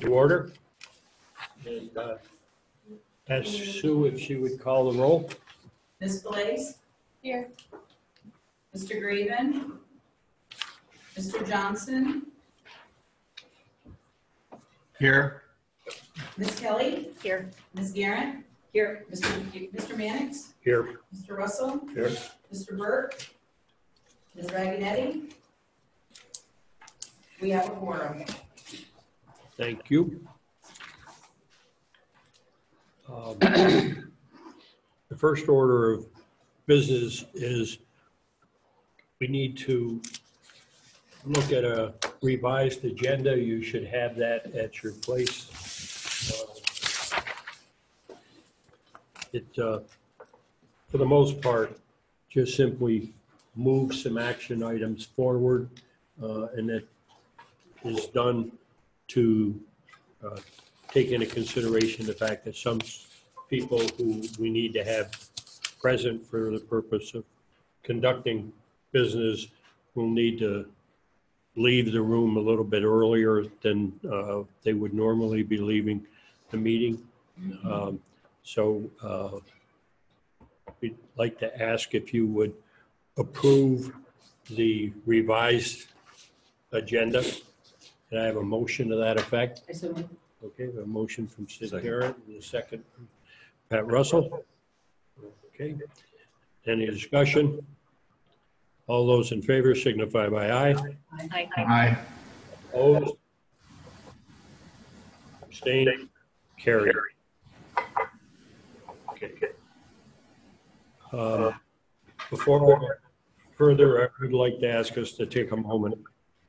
To order. And ask Sue if she would call the roll. Ms. Blaze? Here. Mr. Graven? Mr. Johnson? Here. Ms. Kelly? Here. Ms. Garrett? Here. Mr. Mannix? Here. Mr. Russell? Here. Mr. Burke? Ms. Ragginetti? We have a quorum. Thank you. The first order of business is we need to look at a revised agenda. You should have that at your place. For the most part, just simply move some action items forward, and that is done to take into consideration the fact that some people who we need to have present for the purpose of conducting business will need to leave the room a little bit earlier than they would normally be leaving the meeting. So we'd like to ask if you would approve the revised agenda. Can I have a motion to that effect? I so moved. Okay, a motion from Sid Garrett and a second from Pat Russell. Okay, any discussion? All those in favor signify by aye. Aye. Aye. Opposed? Abstained? Carried. Okay. Before further, I would like to ask us to take a moment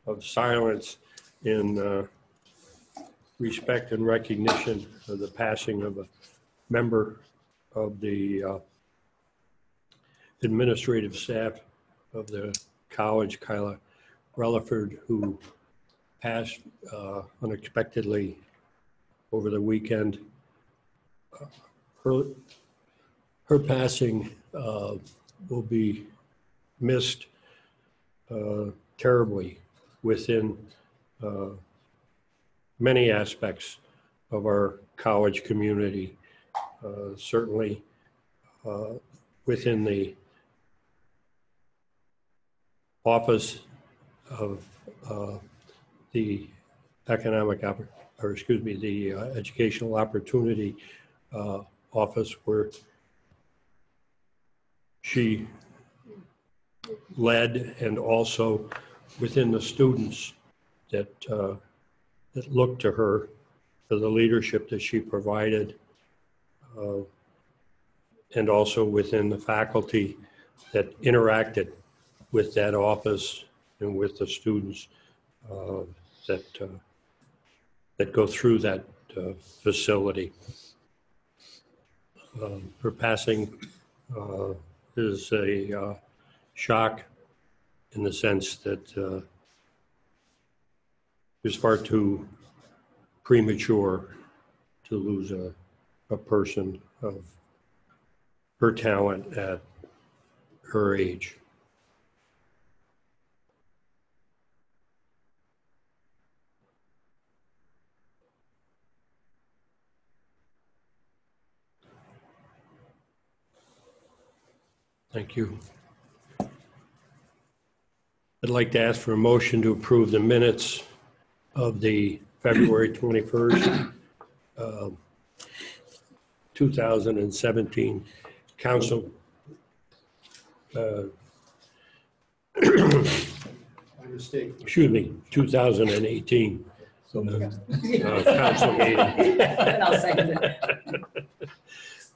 of silence in respect and recognition of the passing of a member of the administrative staff of the college, Kyla Relaford, who passed unexpectedly over the weekend. Her passing will be missed terribly within many aspects of our college community, certainly within the office of the the educational opportunity office, where she led, and also within the students that that looked to her for the leadership that she provided, and also within the faculty that interacted with that office and with the students that go through that facility. Her passing is a shock in the sense that it was far too premature to lose a person of her talent at her age. Thank you. I'd like to ask for a motion to approve the minutes of the February 21st, 2017 council. Excuse me, 2018 council meeting. And I'll second it.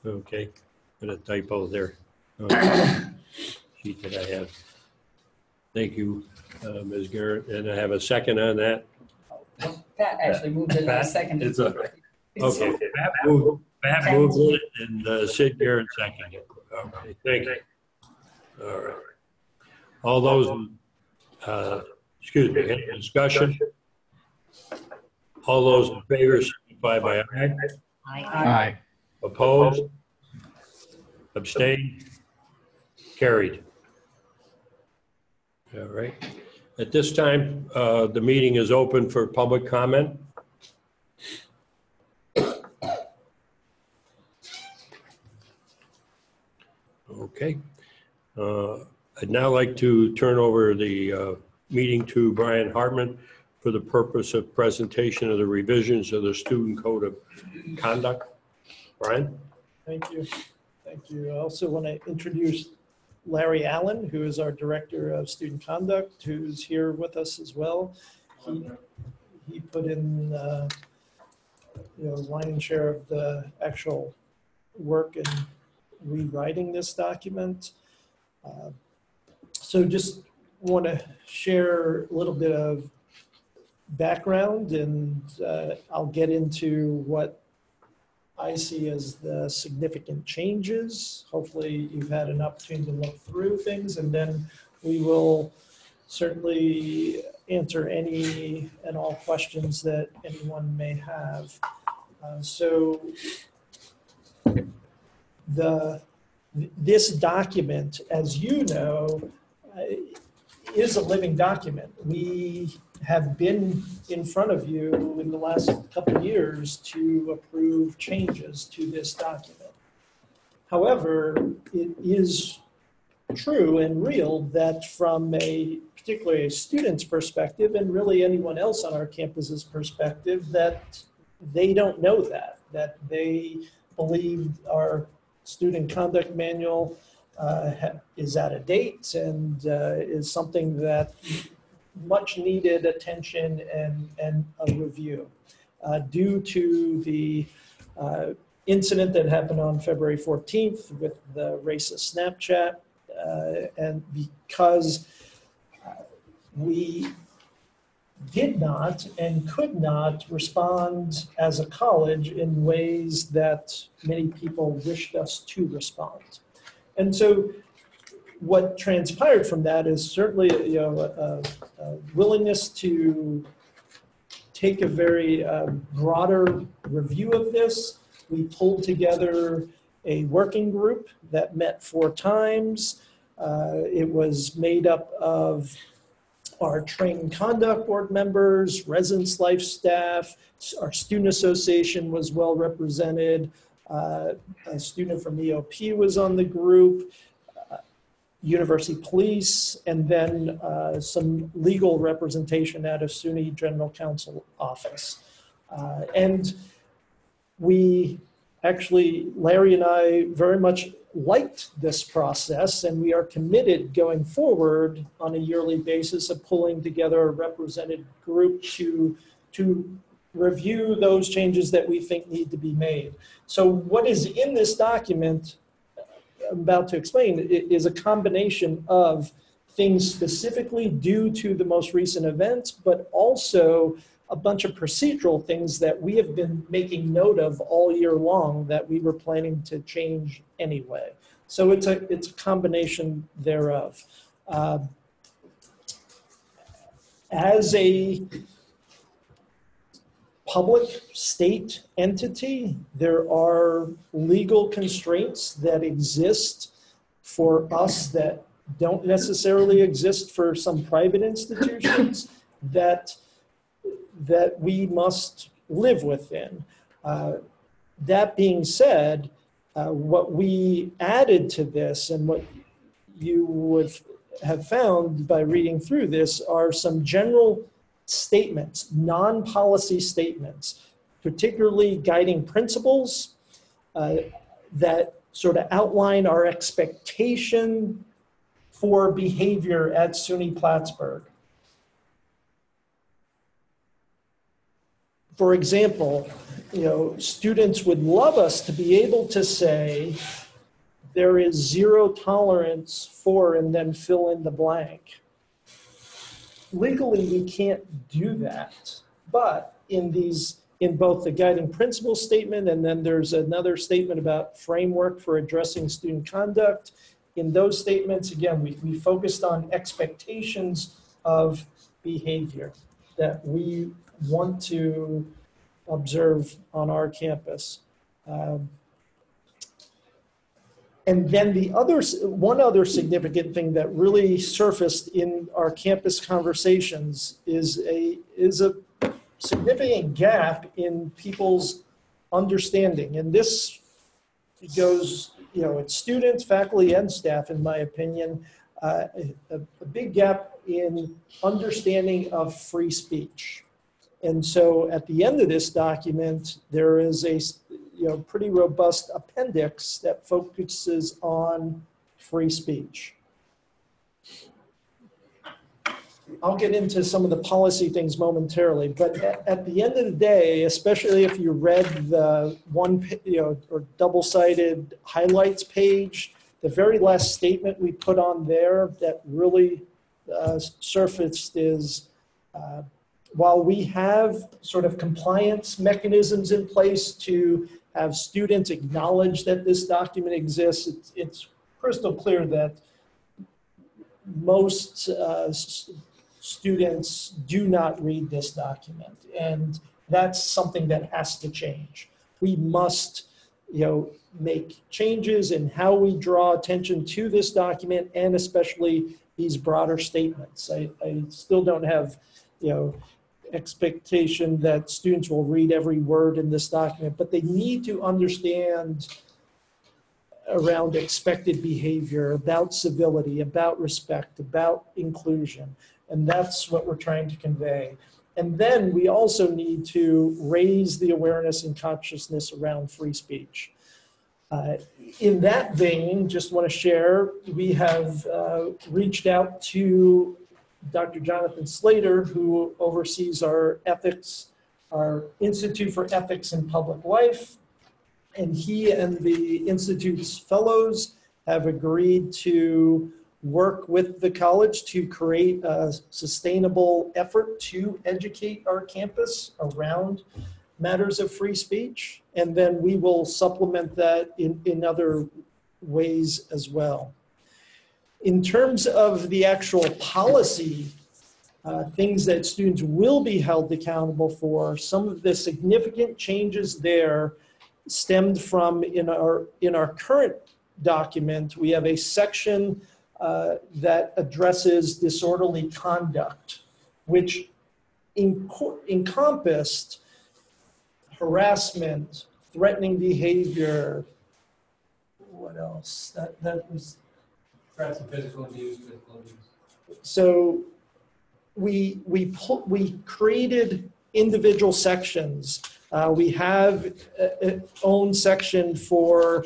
Okay, got a typo there. Sheet that I have. Thank you, Ms. Garrett. And I have a second on that. Pat actually moved it, and I seconded It's okay. Pat moved it, and Sid Garrett seconded it. Okay, thank you. All right. All those, excuse me, any discussion? All those in favor signify by aye. Aye. Opposed? Abstained? Carried. All right. At this time, the meeting is open for public comment. Okay. I'd now like to turn over the meeting to Brian Hartman for the purpose of presentation of the revisions of the Student Code of Conduct. Brian? Thank you. Thank you. I also want to introduce Larry Allen, who is our Director of Student Conduct, who's here with us as well. He put in lion's share of the actual work in rewriting this document. So just want to share a little bit of background, and I'll get into what I see as the significant changes. Hopefully you've had an opportunity to look through things, and then we will certainly answer any and all questions that anyone may have. So this document, as you know, is a living document. We have been in front of you in the last couple of years to approve changes to this document. However, it is true and real that from particularly a student's perspective, and really anyone else on our campus's perspective, that they don't know that they believe our student conduct manual is out of date and is something that much needed attention and a review due to the incident that happened on February 14th with the racist Snapchat, and because we did not and could not respond as a college in ways that many people wished us to respond. And so what transpired from that is certainly a willingness to take a very broader review of this. We pulled together a working group that met 4 times. It was made up of our training conduct board members, residence life staff, our student association was well represented, a student from EOP was on the group, University Police, and then some legal representation out of SUNY General Counsel Office. And we actually, Larry and I very much liked this process, and we are committed going forward on a yearly basis of pulling together a represented group to review those changes that we think need to be made. So what is in this document I'm about to explain is a combination of things specifically due to the most recent events, but also a bunch of procedural things that we have been making note of all year long that we were planning to change anyway. So it's a combination thereof. As a public state entity, there are legal constraints that exist for us that don't necessarily exist for some private institutions that we must live within. That being said, what we added to this and what you would have found by reading through this are some general statements, non-policy statements, particularly guiding principles that sort of outline our expectation for behavior at SUNY Plattsburgh. For example, students would love us to be able to say there is 0 tolerance for, and then fill in the blank. Legally, we can't do that, but in both the guiding principle statement, and then there's another statement about framework for addressing student conduct. In those statements, again, we focused on expectations of behavior that we want to observe on our campus. And then one other significant thing that really surfaced in our campus conversations is a significant gap in people's understanding. And this it goes, it's students, faculty, and staff, in my opinion, a big gap in understanding of free speech. And so at the end of this document, there is a pretty robust appendix that focuses on free speech. I'll get into some of the policy things momentarily, but at the end of the day, especially if you read the one, or double-sided highlights page, the very last statement we put on there that really surfaced is, while we have sort of compliance mechanisms in place to have students acknowledge that this document exists, it's crystal clear that most students do not read this document, and that's something that has to change. We must, make changes in how we draw attention to this document, and especially these broader statements. I still don't have, expectation that students will read every word in this document, but they need to understand around expected behavior, about civility, about respect, about inclusion. And that's what we're trying to convey. And then we also need to raise the awareness and consciousness around free speech. In that vein, just want to share, we have reached out to Dr. Jonathan Slater, who oversees our ethics, our Institute for Ethics in Public Life. And he and the Institute's fellows have agreed to work with the college to create a sustainable effort to educate our campus around matters of free speech. And then we will supplement that in other ways as well. In terms of the actual policy, things that students will be held accountable for, some of the significant changes there stemmed from in our current document. We have a section that addresses disorderly conduct, which encompassed harassment, threatening behavior. What else? That was Threats of physical abuse, physical abuse. so we created individual sections. We have an own section for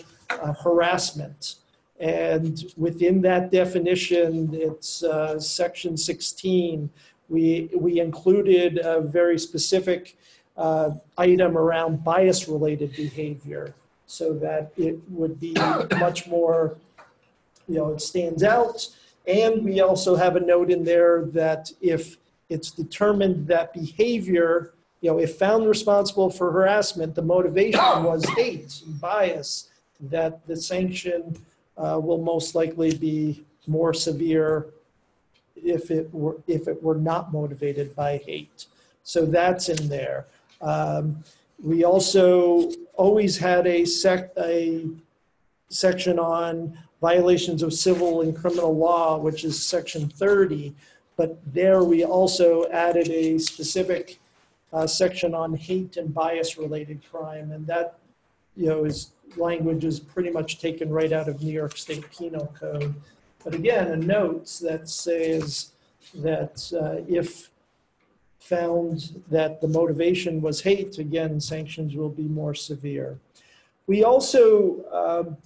harassment. And within that definition, it's section 16. We included a very specific item around bias-related behavior so that it would be much more, it stands out. And we also have a note in there that if it's determined that behavior, if found responsible for harassment, the motivation was hate and bias, that the sanction will most likely be more severe if it were not motivated by hate. So that's in there. We also always had a section on violations of civil and criminal law, which is section 30. But there we also added a specific section on hate and bias related crime. And that, language is pretty much taken right out of New York State Penal Code. But again, a note that says that if found that the motivation was hate, again, sanctions will be more severe. We also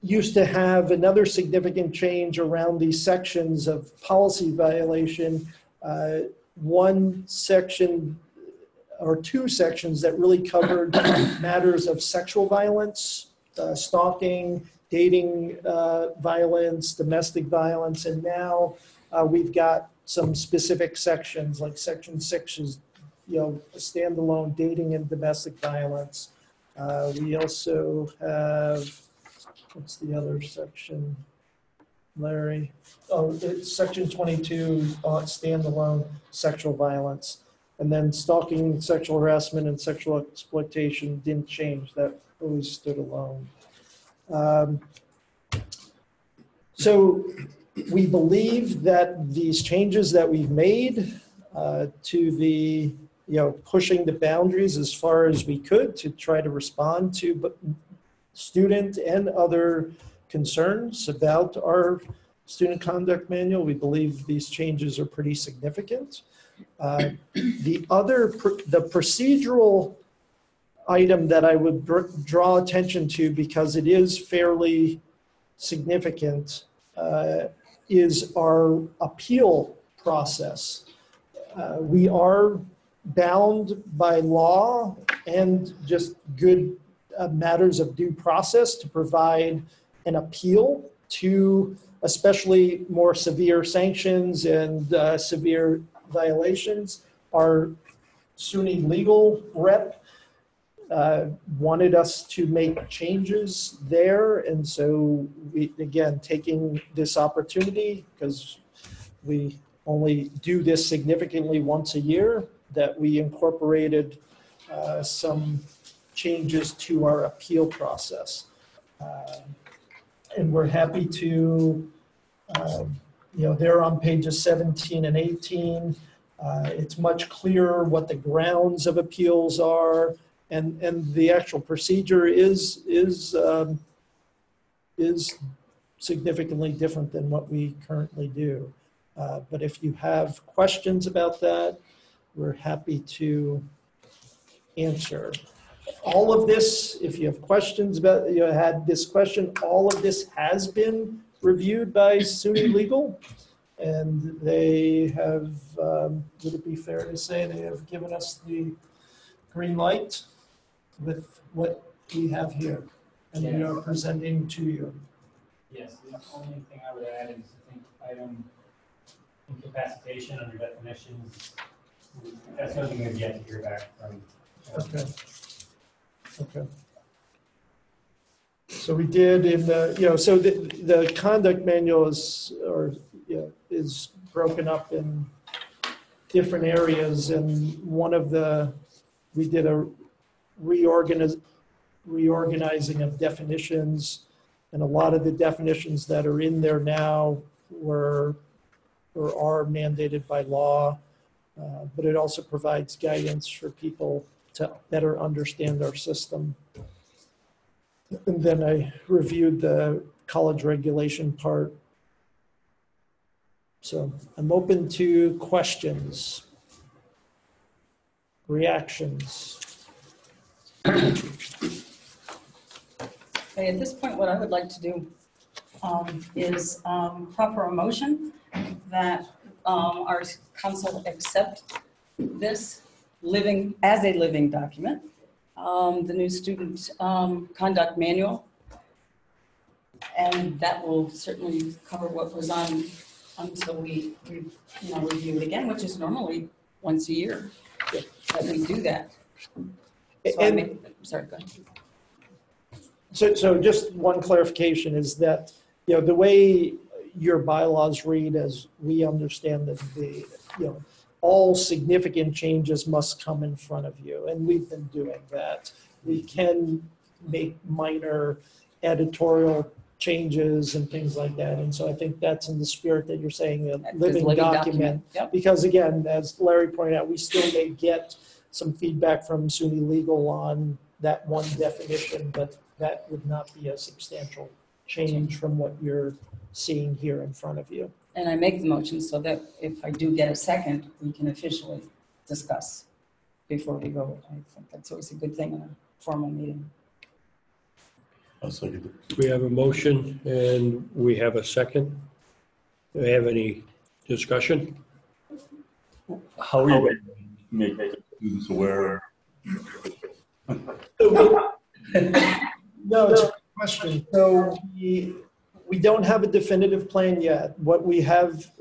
used to have another significant change around these sections of policy violation. One section or two sections that really covered matters of sexual violence, stalking, dating violence, domestic violence, and now we've got some specific sections, like section 6 is, standalone dating and domestic violence. We also have, what's the other section, Larry? Oh, it's section 22, standalone sexual violence. And then stalking, sexual harassment, and sexual exploitation didn't change. That always stood alone. So we believe that these changes that we've made to the pushing the boundaries as far as we could to try to respond to student and other concerns about our student conduct manual. We believe these changes are pretty significant. The procedural item that I would draw attention to, because it is fairly significant, is our appeal process. We are bound by law and just good matters of due process to provide an appeal to especially more severe sanctions and severe violations. Our SUNY legal rep wanted us to make changes there. And so we, again, taking this opportunity, because we only do this significantly once a year, that we incorporated some changes to our appeal process. And we're happy to, they're on pages 17 and 18. It's much clearer what the grounds of appeals are, and the actual procedure is significantly different than what we currently do. But if you have questions about that, we're happy to answer. All of this, if you have questions about, had this question, all of this has been reviewed by SUNY Legal, and they have, would it be fair to say, they have given us the green light with what we have here, and we are presenting to you. Yes, the only thing I would add is, I think, item incapacitation under definitions. That's something we've yet to hear back from. Okay. Okay. So we did in the, so the conduct manual is, is broken up in different areas, and one of the, we did a reorganizing of definitions, and a lot of the definitions that are in there now were or are mandated by law, but it also provides guidance for people to better understand our system. And then I reviewed the college regulation part. So I'm open to questions, reactions. Okay, at this point, what I would like to do is proffer a motion that our council accept this as a living document, the new student conduct manual, and that will certainly cover what was on until we review it again, which is normally once a year that we do that. So sorry, go ahead. So just one clarification is that, the way your bylaws read, as we understand that all significant changes must come in front of you, and we've been doing that. We can make minor editorial changes and things like that, and so I think that's in the spirit that you're saying, a living document. Yep. Because again, as Larry pointed out, we still may get some feedback from SUNY Legal on that one definition, but that would not be a substantial change from what you're seeing here in front of you. And I make the motion so that if I do get a second, we can officially discuss before we vote. I think that's always a good thing in a formal meeting. I'll second it. We have a motion and we have a second. Do we have any discussion? How are you going to make students aware? No, it's a good question. So we don't have a definitive plan yet. What we have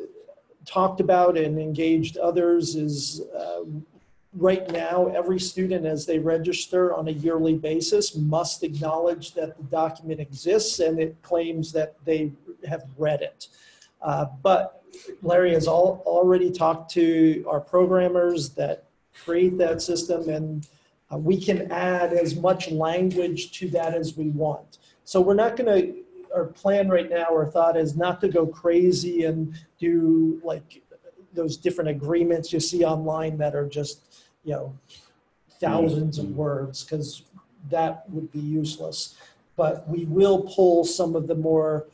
talked about and engaged others is right now, every student as they register on a yearly basis must acknowledge that the document exists and it claims that they have read it. But Larry has already talked to our programmers that create that system, and we can add as much language to that as we want. So we're not going to, our plan right now, our thought is not to go crazy and do like those different agreements you see online that are just thousands of words, because that would be useless. But we will pull some of the more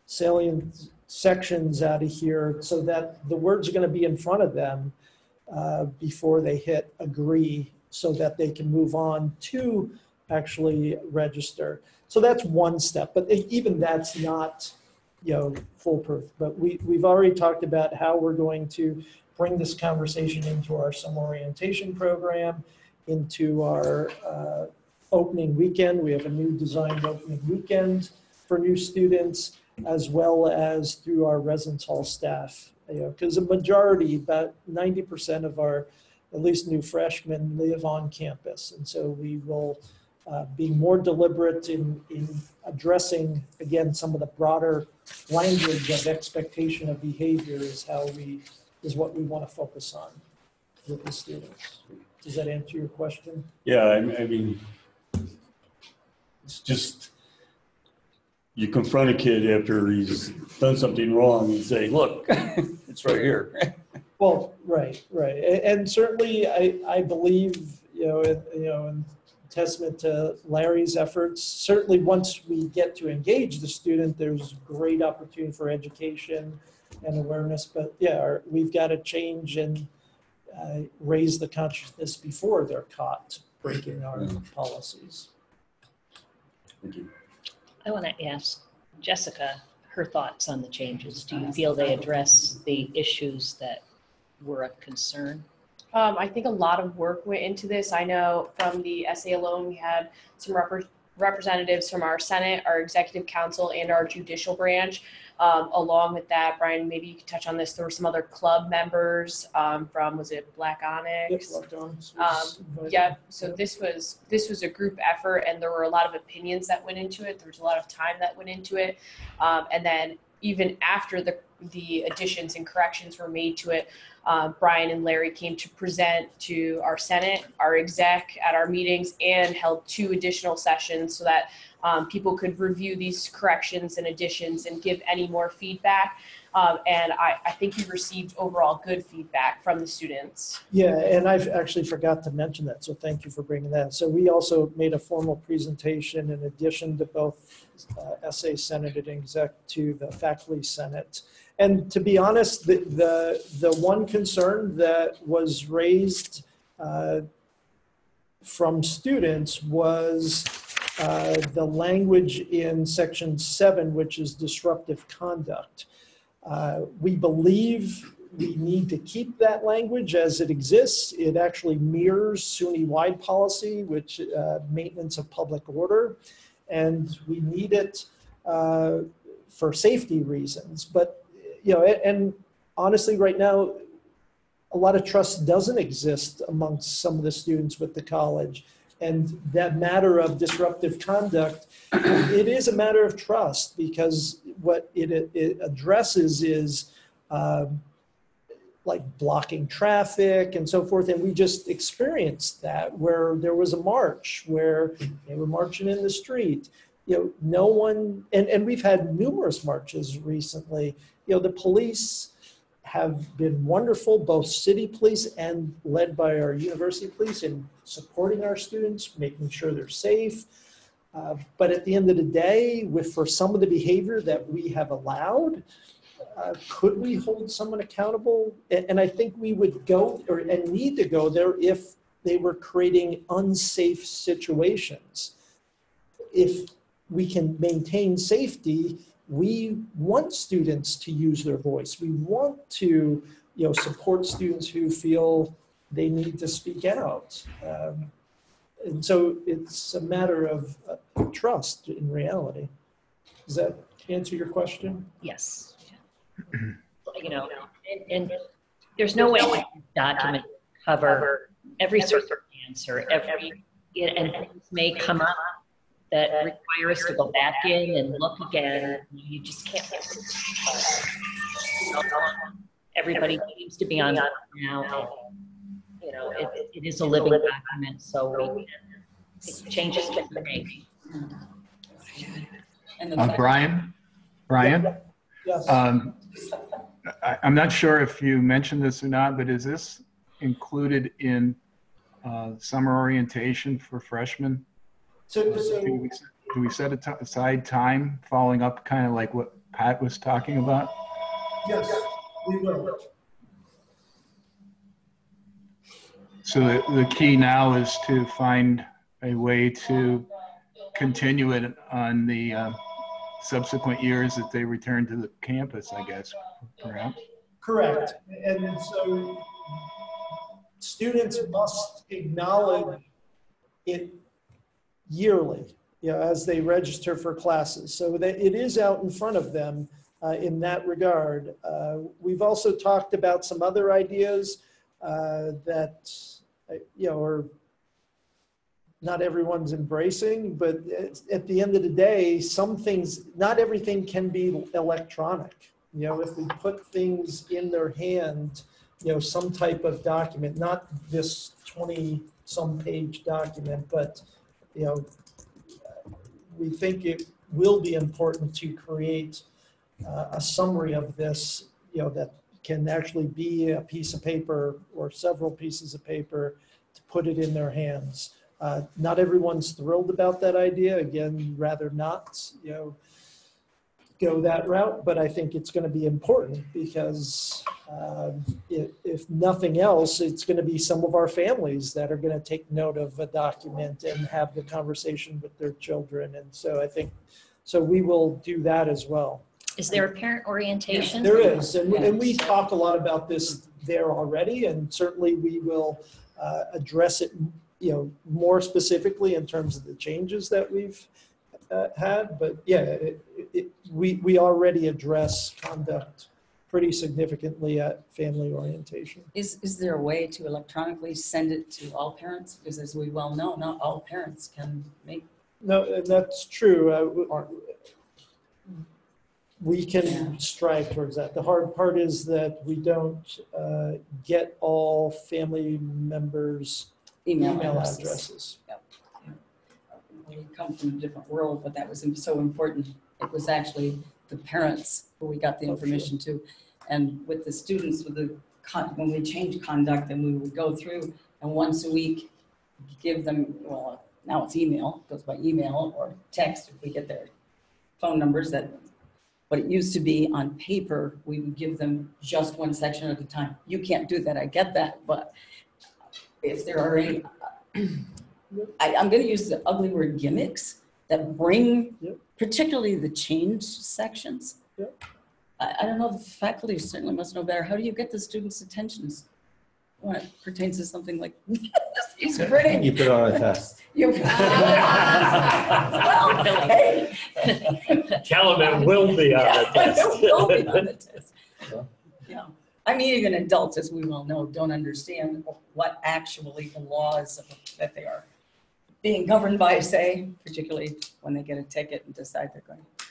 salient sections out of here so that the words are going to be in front of them before they hit agree, so that they can move on to actually register. So that's one step, but even that's not, foolproof. But we've already talked about how we're going to bring this conversation into our summer orientation program, into our opening weekend. We have a new designed opening weekend for new students, as well as through our residence hall staff. Because a majority, about 90% of our, at least new freshmen, live on campus. And so we will be more deliberate in addressing, again, some of the broader language of expectation of behavior is what we want to focus on with the students. Does that answer your question? Yeah, I mean, it's just, you confront a kid after he's done something wrong and say, look, it's right here. Well, right. And certainly I believe, in testament to Larry's efforts, certainly once we get to engage the student, there's great opportunity for education and awareness. But yeah, we've got to change and raise the consciousness before they're caught breaking our policies. Thank you. I want to ask Jessica her thoughts on the changes. Do you feel they address the issues that were of concern? I think a lot of work went into this. I know from the essay alone, we had some representatives from our Senate, our Executive Council, and our judicial branch. Along with that, Brian, maybe you could touch on this. There were some other club members from, was it Black Onyx? Yeah, so this was a group effort, and there were a lot of opinions that went into it. There was a lot of time that went into it. And then even after the additions and corrections were made to it, Brian and Larry came to present to our Senate, our exec at our meetings, and held 2 additional sessions so that people could review these corrections and additions and give any more feedback. And I think we received overall good feedback from the students. Yeah, and I've actually forgot to mention that, so thank you for bringing that. So we also made a formal presentation in addition to both SA Senate and Exec to the Faculty Senate. And to be honest, the one concern that was raised from students was the language in Section 7, which is disruptive conduct. We believe we need to keep that language as it exists. It actually mirrors SUNY-wide policy, which maintenance of public order, and we need it for safety reasons. But and honestly, right now, a lot of trust doesn't exist amongst some of the students with the college. And that matter of disruptive conduct, it is a matter of trust, because what it addresses is like blocking traffic and so forth. And we just experienced that, where there was a march where they were marching in the street. No one, and we've had numerous marches recently. The police have been wonderful, both city police and led by our university police, in supporting our students, making sure they're safe. But at the end of the day, for some of the behavior that we have allowed, could we hold someone accountable? And I think we would go and need to go there if they were creating unsafe situations. If we can maintain safety, we want students to use their voice. We want to, support students who feel they need to speak out. And so it's a matter of trust in reality. Does that answer your question? Yes. And there's no way to document cover every circumstance or every, and things may come up that require us to go back in and look again. You just can't. Everybody seems to be on that now. It is a living document, so changes can be made. Brian? Yes. I'm not sure if you mentioned this or not, but is this included in summer orientation for freshmen? So Do we set aside time following up kind of like what Pat was talking about? yes, we will. So the key now is to find a way to continue it on the subsequent years that they return to the campus, I guess, perhaps. Correct. And so students must acknowledge it yearly, as they register for classes. So that it is out in front of them in that regard. We've also talked about some other ideas that, are not everyone's embracing, but at the end of the day, some things, not everything can be electronic. If we put things in their hand, some type of document, not this 20-some page document, but, we think it will be important to create a summary of this, that can actually be a piece of paper or several pieces of paper to put it in their hands. Not everyone's thrilled about that idea. Again, rather not, go that route, but I think it's going to be important because if nothing else, it's going to be some of our families that are going to take note of a document and have the conversation with their children. And so I think, we will do that as well. Is there a parent orientation? There is, and we talk a lot about this there already, and certainly we will address it, more specifically in terms of the changes that we've had. But yeah, we already address conduct pretty significantly at family orientation. Is there a way to electronically send it to all parents? Because as we well know, not all parents can make. No, and that's true. We can strive towards that. The hard part is that we don't get all family members' email addresses. Yep. We come from a different world, but that was so important. It was actually the parents who we got the information to. And with the students, when we changed conduct, and we would go through and once a week give them, well, now it's email, it goes by email or text if we get their phone numbers. But it used to be on paper, we would give them just one section at a time. You can't do that, I get that, but if there are any, I'm going to use the ugly word gimmicks that bring, particularly the change sections. I don't know, the faculty certainly must know better. How do you get the students' attentions when it pertains to something like, he's pretty. You put it on a test. Well, hey. Tell them it will be on the test. It will be on the test. Yeah. I mean, even adults, as we well know, don't understand what actually the laws that they are being governed by say, particularly when they get a ticket and decide they're going to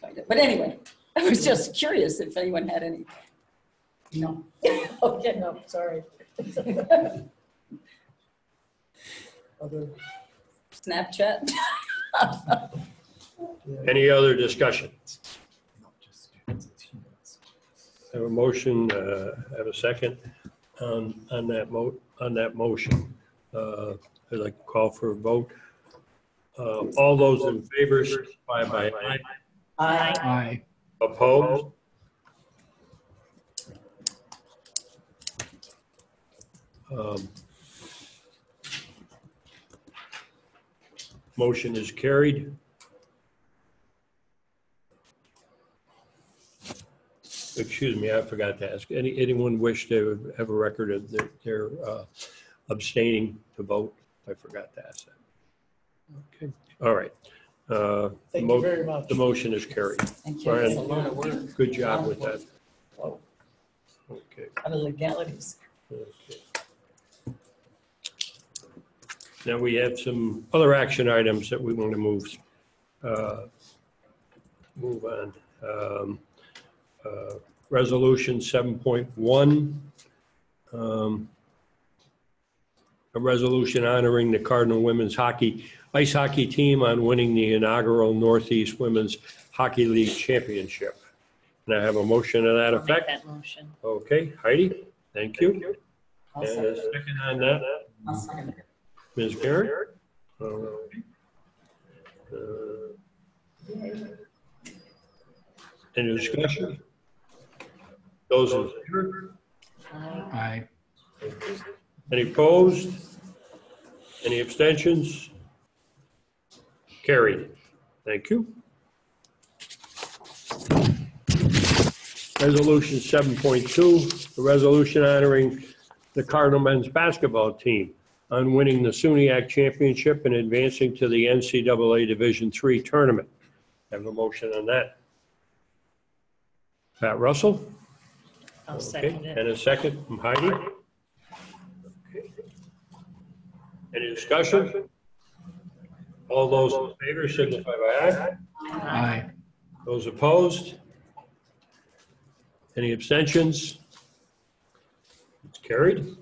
fight it. But anyway, I was just curious if anyone had any. No. Okay, no, sorry. Other, Snapchat. Any other discussion? Have a motion, have a second on that motion. I'd like to call for a vote. All those in favor, signify by aye. Aye. Aye. Opposed? Motion is carried. Excuse me, I forgot to ask. Anyone wish to have a record of their abstaining to vote? I forgot to ask that. Okay, all right. thank you very much. The motion is carried. Thank you. Brian, That's a lot of work. good job with that. Whoa, Okay. a lot of legalities. Okay. Now we have some other action items that we want to move on. Resolution 7.1, a resolution honoring the Cardinal Women's Ice Hockey team on winning the inaugural Northeast Women's Hockey League Championship. And I have a motion to that I'll make effect. that motion. Okay, Heidi, thank you. I'll And second a second on that, I'll second it. Ms. Garrett? Any discussion? Those in favor? Aye. Any opposed? Any abstentions? Carried. Thank you. Resolution 7.2, a resolution honoring the Cardinal men's basketball team on winning the SUNYAC championship and advancing to the NCAA Division III tournament. Have a motion on that. Pat Russell? I'll Okay, second it. and a second from Heidi. Okay. Any discussion? All those in favor signify by aye. Aye. Those opposed? Any abstentions? It's carried.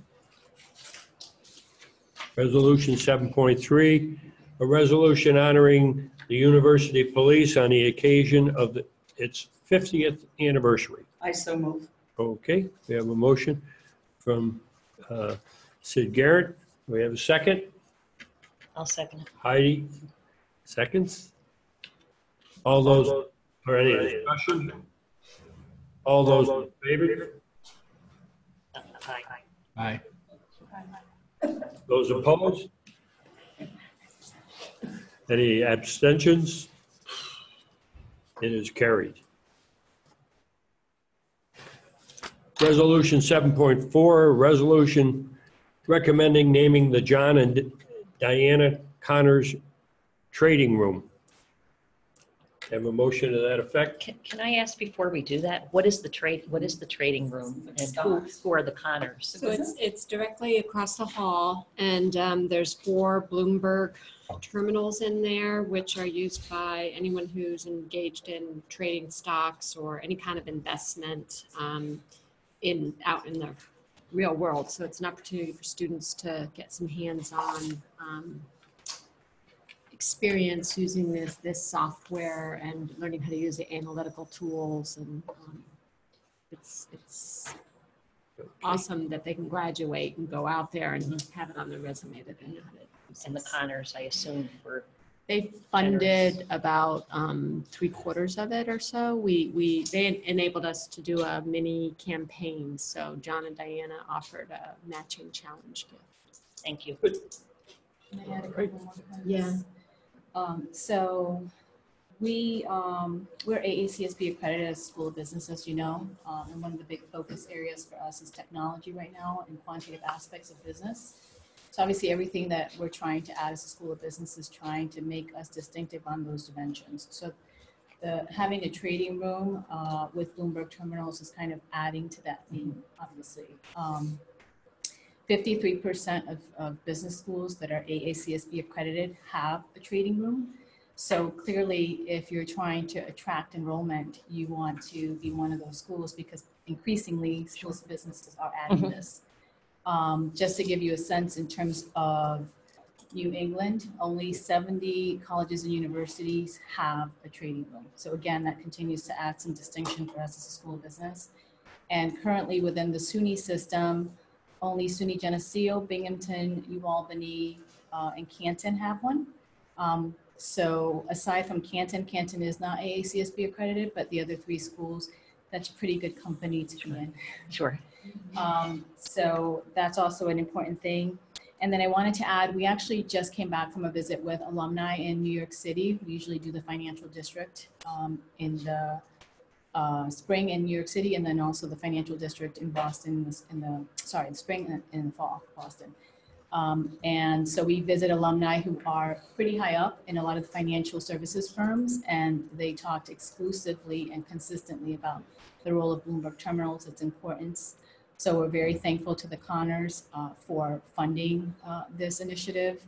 Resolution 7.3, a resolution honoring the University Police on the occasion of its 50th anniversary. I so move. Okay, we have a motion from Sid Garrett. We have a second. I'll second it. Heidi, seconds. All those, or any discussion? All those in favor? Aye. Aye. Those opposed? Any abstentions? It is carried. Resolution 7.4, resolution recommending naming the John and Diana Connors Trading Room. Have a motion to that effect? Can I ask before we do that, what is the trading room and who are the Connors? So it's directly across the hall, and there's 4 Bloomberg terminals in there, which are used by anyone who's engaged in trading stocks or any kind of investment out in the real world. So it's an opportunity for students to get some hands-on experience using this software and learning how to use the analytical tools, and it's awesome that they can graduate and go out there and have it on their resume that they know how to use. And the Connors, I assume, were They funded about 3/4 of it or so. They enabled us to do a mini campaign. So John and Diana offered a matching challenge gift. thank you. Can I add a couple more comments? Yeah. So we're AACSB accredited as a school of business, as you know, and one of the big focus areas for us is technology right now and quantitative aspects of business. So obviously everything that we're trying to add as a school of business is trying to make us distinctive on those dimensions. So having a trading room with Bloomberg terminals is kind of adding to that theme, obviously. 53% of business schools that are AACSB accredited have a trading room. So clearly, if you're trying to attract enrollment, you want to be one of those schools, because increasingly schools and businesses are adding this. Just to give you a sense in terms of New England, only 70 colleges and universities have a trading room. So again, that continues to add some distinction for us as a school of business. And currently within the SUNY system, only SUNY Geneseo, Binghamton, UAlbany, and Canton have one. So aside from Canton is not AACSB accredited, but the other 3 schools, that's a pretty good company to be in. Sure. So that's also an important thing. And then I wanted to add, we actually just came back from a visit with alumni in New York City. We usually do the financial district in the spring in New York City, and then also the financial district in Boston in the spring and in the fall, Boston. And so we visit alumni who are pretty high up in a lot of the financial services firms, and they talked exclusively and consistently about the role of Bloomberg terminals, its importance. So we're very thankful to the Connors for funding this initiative.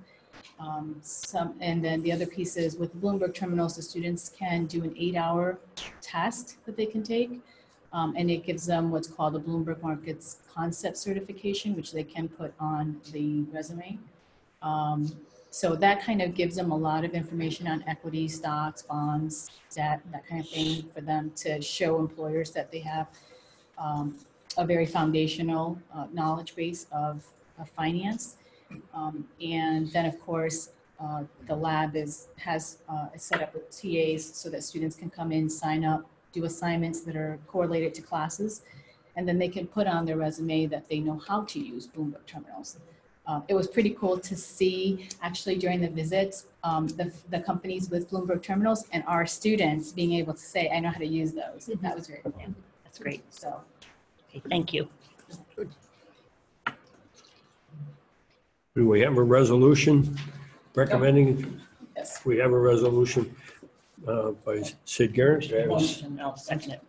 And then the other piece is with Bloomberg terminals, the students can do an 8-hour test that they can take. And it gives them what's called a Bloomberg Markets Concept Certification, which they can put on the resume. So that kind of gives them a lot of information on equity, stocks, bonds, debt, that kind of thing, for them to show employers that they have a very foundational knowledge base of finance. And then, of course, the lab is set up with TAs so that students can come in, sign up, do assignments that are correlated to classes, and then they can put on their resume that they know how to use Bloomberg terminals. It was pretty cool to see actually during the visits, the companies with Bloomberg terminals and our students being able to say, I know how to use those. That was very cool. Yeah, that's great. So, Okay, thank you. Do we have a resolution recommending? yes. We have a resolution by Sid Garrett. Do I have a Motion, I'll second it.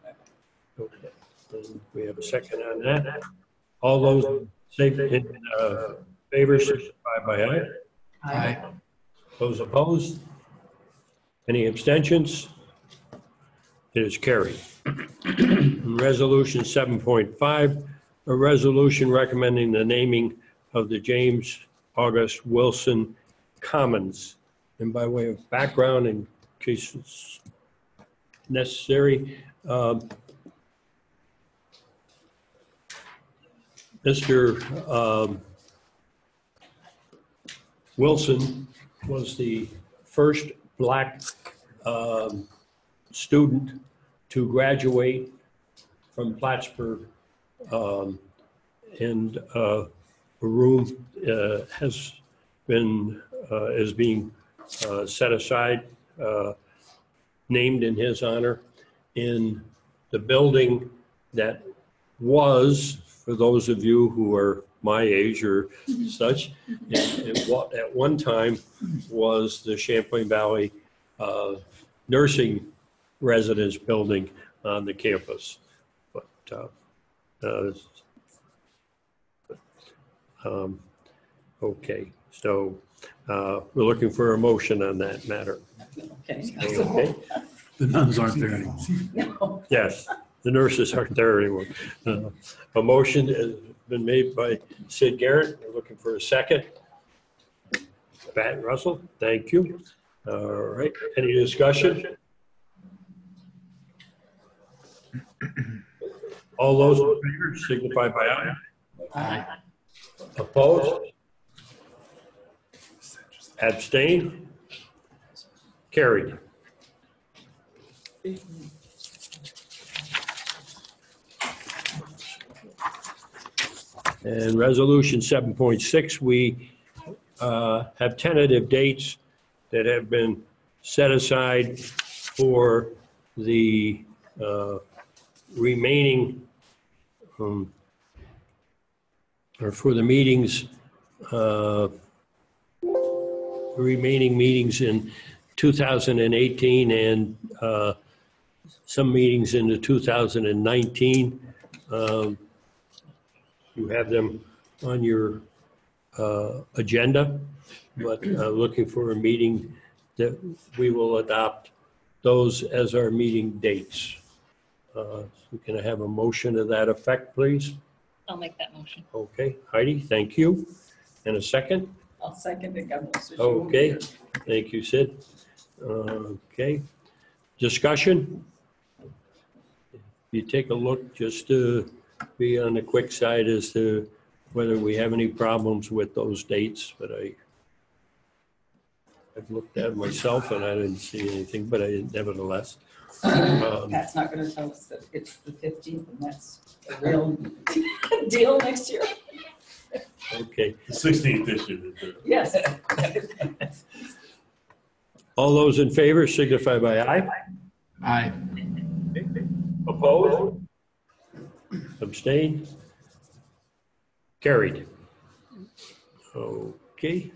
Okay. And we have a second on that. All those in favor, signify by aye. Aye. Those opposed? Any abstentions? It is carried. Resolution 7.5, a resolution recommending the naming of the James August Wilson Commons. And by way of background, in case it's necessary, Mr. Wilson was the first Black student to graduate from Plattsburgh, and a room has been is being set aside, named in his honor, in the building that was, for those of you who are my age or such, what at one time was the Champlain Valley nursing residence building on the campus. But okay, so we're looking for a motion on that matter. Okay. Okay. The nuns aren't there anymore. No. Yes, the nurses aren't there anymore. A motion has been made by Sid Garrett. We're looking for a second. Pat Russell, thank you. All right, any discussion? All those in favor signify by aye. Aye. Opposed? Abstain? Carried. And resolution 7.6, we have tentative dates that have been set aside for the remaining, or for the meetings, remaining meetings in 2018 and some meetings into 2019. You have them on your agenda, but looking for a meeting that we will adopt those as our meeting dates. So can I have a motion to that effect, please? I'll make that motion. Okay, Heidi, thank you. And a second? I'll second it. God bless you. Okay, thank you, Sid. Okay, discussion? You take a look just to be on the quick side as to whether we have any problems with those dates, but I've looked at it myself and I didn't see anything, but I nevertheless. Pat's not going to tell us that it's the 15th and that's a real deal next year. Okay, The 16th this year. Yes. all those in favor signify by aye. Aye. Opposed? Abstain? Carried. Okay.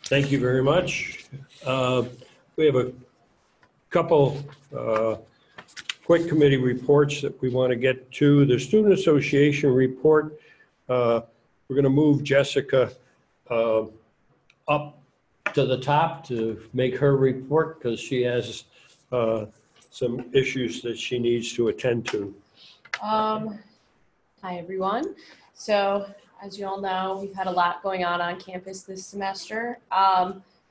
Thank you very much. We have a couple quick committee reports that we want to get to. The Student Association report, we're going to move Jessica up to the top to make her report because she has some issues that she needs to attend to. Hi, everyone. So as you all know, we've had a lot going on campus this semester.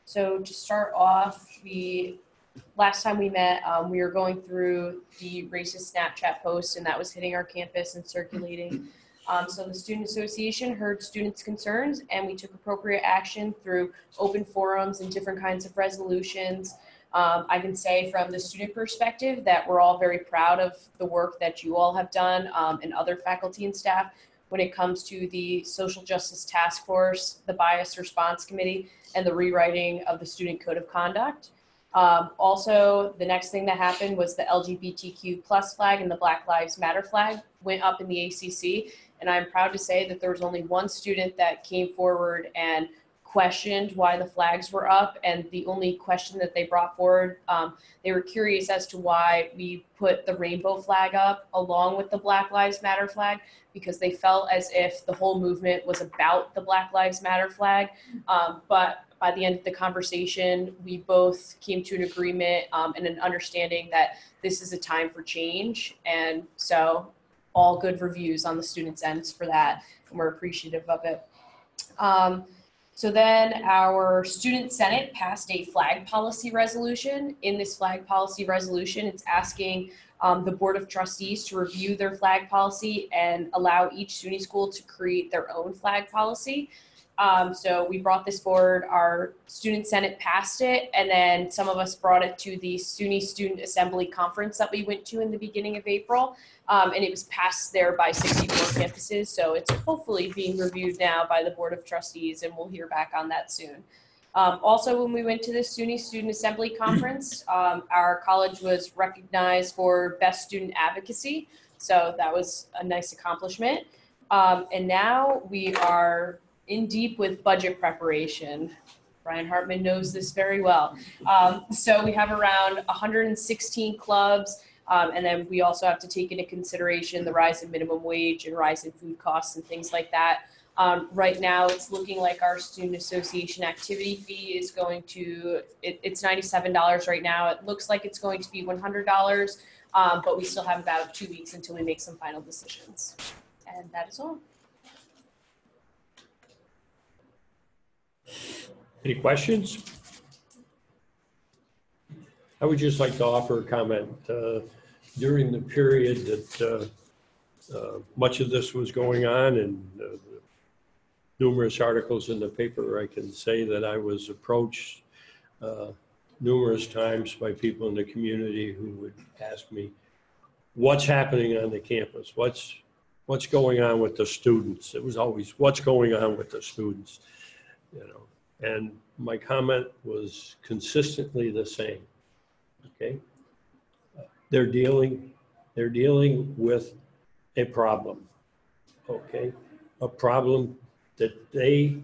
So to start off, we last time we met, we were going through the racist Snapchat post, and that was hitting our campus and circulating. So the Student Association heard students' concerns, and we took appropriate action through open forums and different kinds of resolutions. I can say from the student perspective that we're all very proud of the work that you all have done, and other faculty and staff when it comes to the Social Justice Task Force, the Bias Response Committee, and the rewriting of the Student Code of Conduct. Also, the next thing that happened was the LGBTQ plus flag and the Black Lives Matter flag went up in the ACC. And I'm proud to say that there was only one student that came forward and questioned why the flags were up. And the only question that they brought forward, they were curious as to why we put the rainbow flag up along with the Black Lives Matter flag, because they felt as if the whole movement was about the Black Lives Matter flag. But by the end of the conversation, we both came to an agreement and an understanding that this is a time for change. And so all good reviews on the students' ends for that, and we're appreciative of it. So then our Student Senate passed a flag policy resolution. In this flag policy resolution, it's asking the Board of Trustees to review their flag policy and allow each SUNY school to create their own flag policy. So we brought this forward, our Student Senate passed it, and then some of us brought it to the SUNY Student Assembly Conference that we went to in the beginning of April, and it was passed there by 64 campuses, so it's hopefully being reviewed now by the Board of Trustees, and we'll hear back on that soon. Also, when we went to the SUNY Student Assembly Conference, our college was recognized for Best Student Advocacy, so that was a nice accomplishment. And now we are in deep with budget preparation. Brian Hartman knows this very well. So we have around 116 clubs, and then we also have to take into consideration the rise in minimum wage and rise in food costs and things like that. Right now, it's looking like our Student Association activity fee is going to, it's $97 right now. It looks like it's going to be $100, but we still have about 2 weeks until we make some final decisions. And that is all. Any questions? I would just like to offer a comment. During the period that much of this was going on and numerous articles in the paper, I can say that I was approached numerous times by people in the community who would ask me, what's happening on the campus? What's going on with the students? It was always, what's going on with the students? You know, and my comment was consistently the same. Okay, they're dealing with a problem. Okay, a problem that they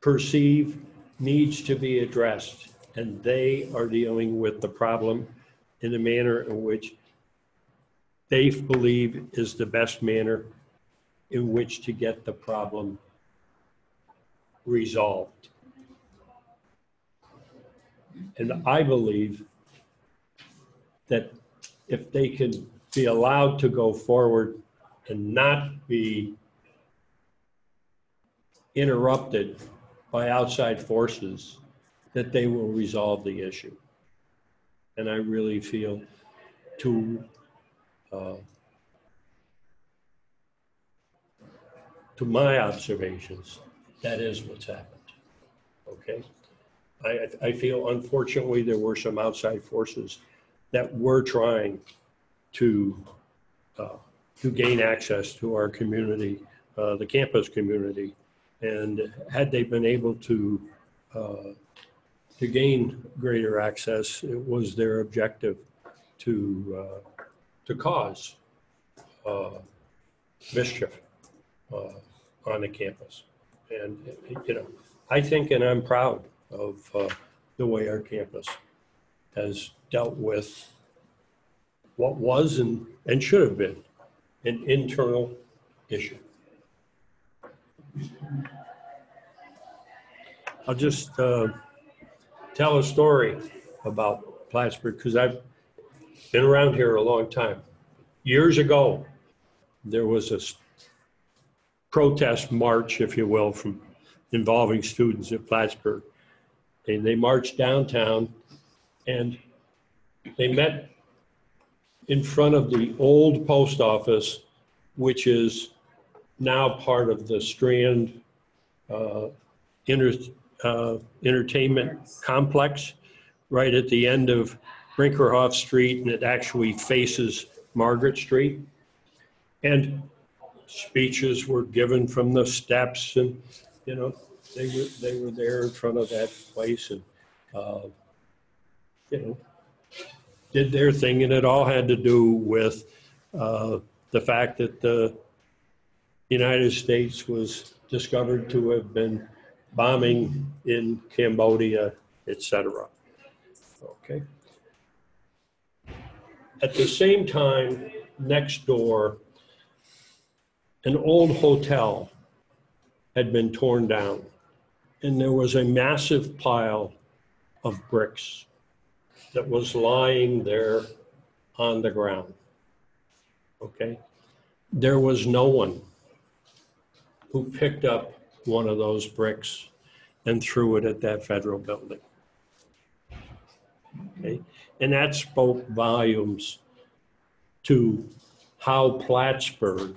perceive needs to be addressed, and they are dealing with the problem in the manner in which they believe is the best manner in which to get the problem resolved. And I believe that if they can be allowed to go forward and not be interrupted by outside forces, that they will resolve the issue. And I really feel to my observations, that is what's happened. Okay, I feel unfortunately there were some outside forces that were trying to gain access to our community, the campus community, and had they been able to gain greater access, it was their objective to cause mischief on the campus. And, you know, I think, and I'm proud of the way our campus has dealt with what was and should have been an internal issue. I'll just tell a story about Plattsburgh, because I've been around here a long time. Years ago, there was a protest march, if you will, from involving students at Plattsburgh. they marched downtown, and they met in front of the old post office, which is now part of the Strand entertainment complex, right at the end of Brinkerhoff Street, and it actually faces Margaret Street. And speeches were given from the steps, and they were there in front of that place, and did their thing, and it all had to do with the fact that the United States was discovered to have been bombing in Cambodia, etc. Okay. At the same time, next door, an old hotel had been torn down, and there was a massive pile of bricks that was lying there on the ground. Okay? There was no one who picked up one of those bricks and threw it at that federal building. Okay? And that spoke volumes to how Plattsburgh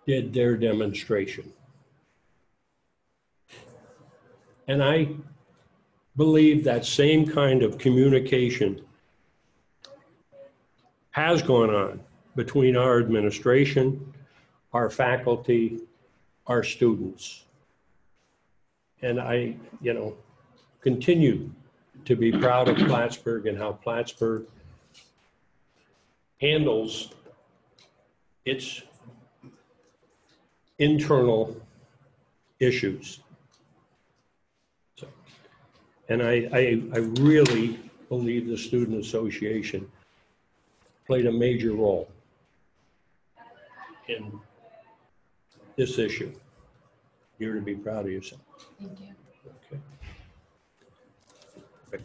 did their demonstration. And I believe that same kind of communication has gone on between our administration, our faculty, our students. And I, continue to be proud of Plattsburgh and how Plattsburgh handles its internal issues. And I really believe the Student Association played a major role in this issue. You're to be proud of yourself. Thank you. Okay. Okay.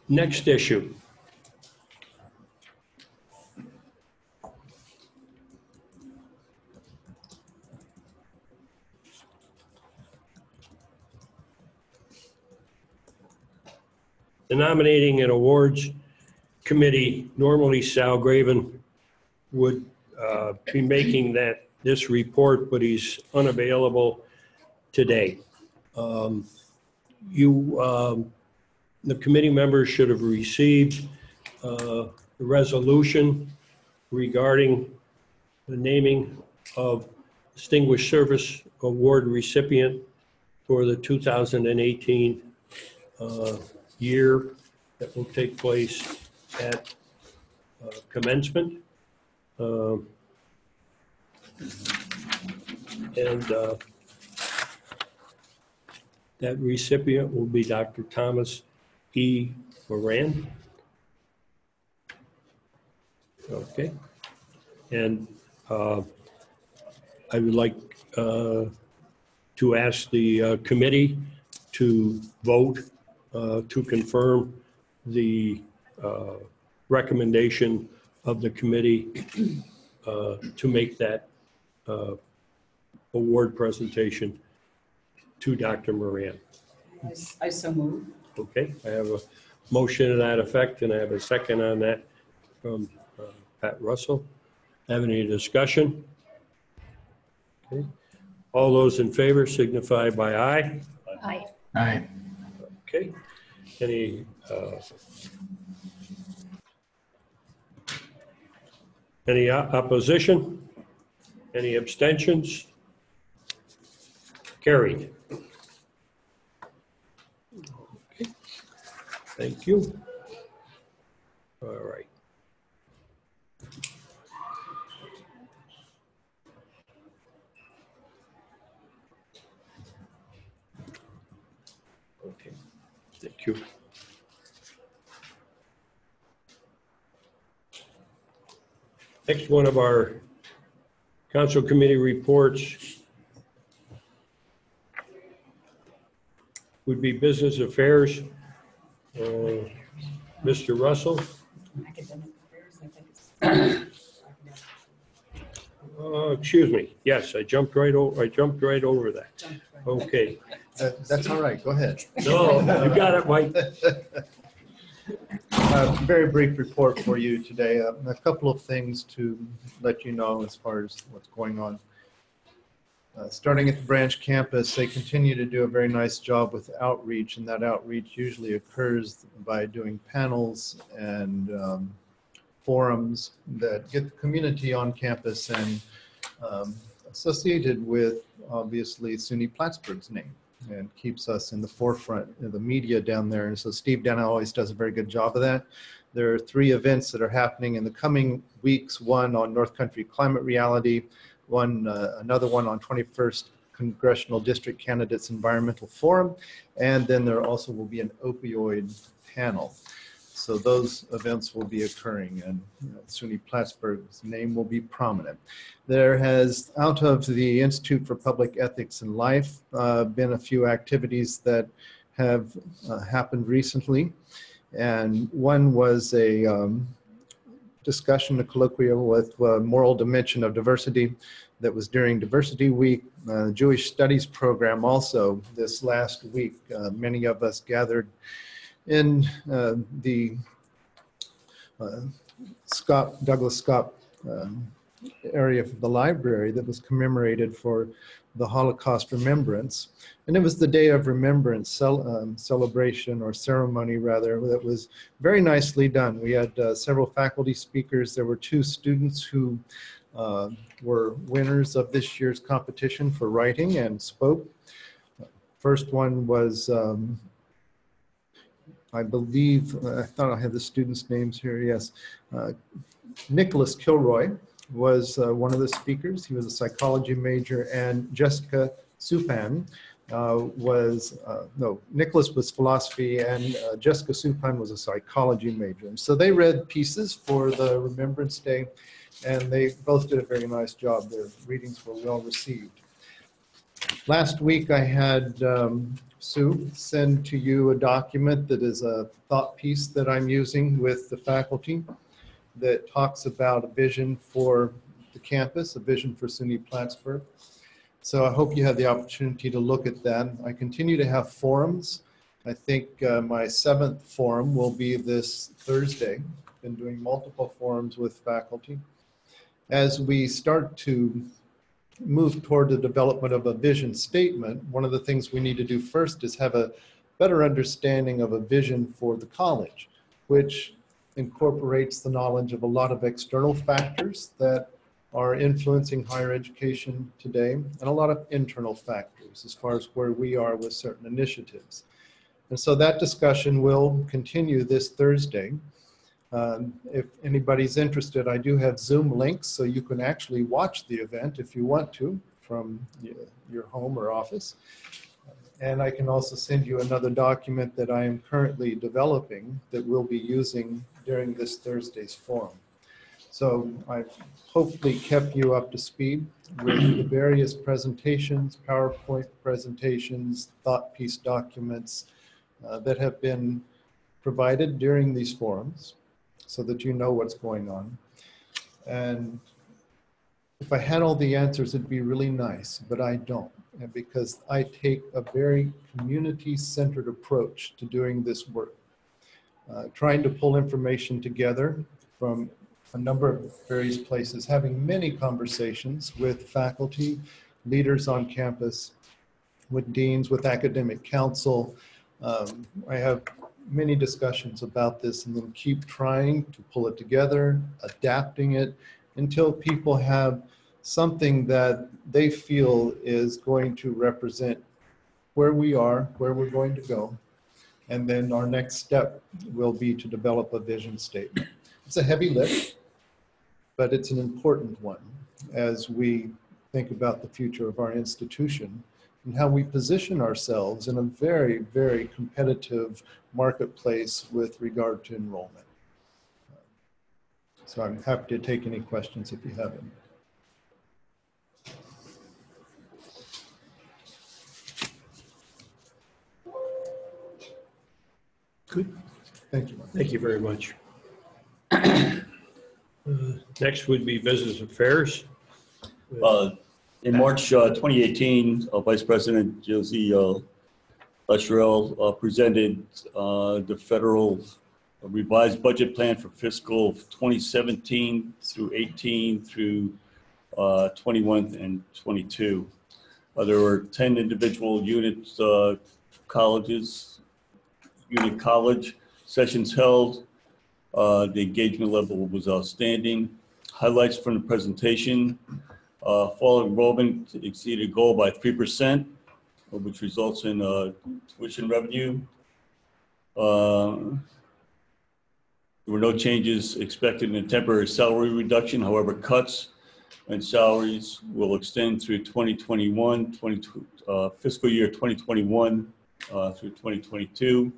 Next issue. The Nominating and Awards Committee, normally Sal Graven would be making this report, but he's unavailable today. The committee members should have received the resolution regarding the naming of Distinguished Service Award recipient for the 2018 year that will take place at commencement. That recipient will be Dr. Thomas E. Moran. Okay. And I would like to ask the committee to vote to confirm the recommendation of the committee to make that award presentation to Dr. Moran. I so move. Okay, I have a motion to that effect, and I have a second on that from Pat Russell. Have any discussion? Okay. All those in favor signify by aye. Aye. Aye. Okay. Any opposition? Any abstentions? Carried. Okay. Thank you. All right. Okay. Thank you. Next one of our council committee reports would be business affairs. Mr. Russell. Academic affairs, I think it's Excuse me. Yes, I jumped right over that. Okay. That's all right, go ahead. No, you got it, Mike. Very brief report for you today. A couple of things to let you know as far as what's going on. Starting at the branch campus, they continue to do a very nice job with outreach, and that outreach usually occurs by doing panels and forums that get the community on campus and associated with, obviously, SUNY Plattsburgh's name, and keeps us in the forefront of the media down there. And so Steve Dana always does a very good job of that. There are 3 events that are happening in the coming weeks, one on North Country climate reality, another one on 21st Congressional District Candidates Environmental Forum, and then there also will be an opioid panel. So those events will be occurring, and SUNY Plattsburgh's name will be prominent. There has, out of the Institute for Public Ethics and Life, been a few activities that have happened recently. And one was a discussion, a colloquial with moral dimension of diversity that was during Diversity Week. Jewish Studies program also this last week. Many of us gathered in the Douglas Scott area of the library that was commemorated for the Holocaust remembrance. And it was the Day of Remembrance celebration, or ceremony rather, that was very nicely done. We had several faculty speakers. There were 2 students who were winners of this year's competition for writing and spoke. First one was I believe, I thought I had the students' names here, yes. Nicholas Kilroy was one of the speakers. He was a psychology major, and Jessica Supan Nicholas was philosophy, and Jessica Supan was a psychology major. And so they read pieces for the Remembrance Day, and they both did a very nice job. Their readings were well received. Last week I had Sue send to you a document that is a thought piece that I'm using with the faculty that talks about a vision for the campus, a vision for SUNY Plattsburgh. So I hope you have the opportunity to look at that. I continue to have forums. I think my 7th forum will be this Thursday. Been doing multiple forums with faculty. As we start to move toward the development of a vision statement, one of the things we need to do first is have a better understanding of a vision for the college, which incorporates the knowledge of a lot of external factors that are influencing higher education today, and a lot of internal factors as far as where we are with certain initiatives. And so that discussion will continue this Thursday. If anybody's interested, I do have Zoom links, so you can actually watch the event if you want to from your home or office. And I can also send you another document that I am currently developing that we'll be using during this Thursday's forum. So I've hopefully kept you up to speed with the various presentations, PowerPoint presentations, thought piece documents that have been provided during these forums, so that you know what's going on. And if I had all the answers, it'd be really nice, but I don't. And because I take a very community-centered approach to doing this work, trying to pull information together from a number of various places, having many conversations with faculty, leaders on campus, with deans, with academic council. I have many discussions about this, and then keep trying to pull it together, adapting it until people have something that they feel is going to represent where we are, where we're going to go. And then our next step will be to develop a vision statement. It's a heavy lift, but it's an important one as we think about the future of our institution and how we position ourselves in a very, very competitive marketplace with regard to enrollment. So I'm happy to take any questions if you have any. Good. Thank you, Mark. Thank you very much. Next would be business affairs. In March 2018, Vice President Josie Luttrell presented the federal revised budget plan for fiscal 2017 through 18 through 21 and 22. There were 10 individual unit unit college sessions held. The engagement level was outstanding. Highlights from the presentation: fall enrollment exceeded goal by 3%, which results in tuition revenue. There were no changes expected in a temporary salary reduction. However, cuts in salaries will extend through 2021, fiscal year 2021 through 2022.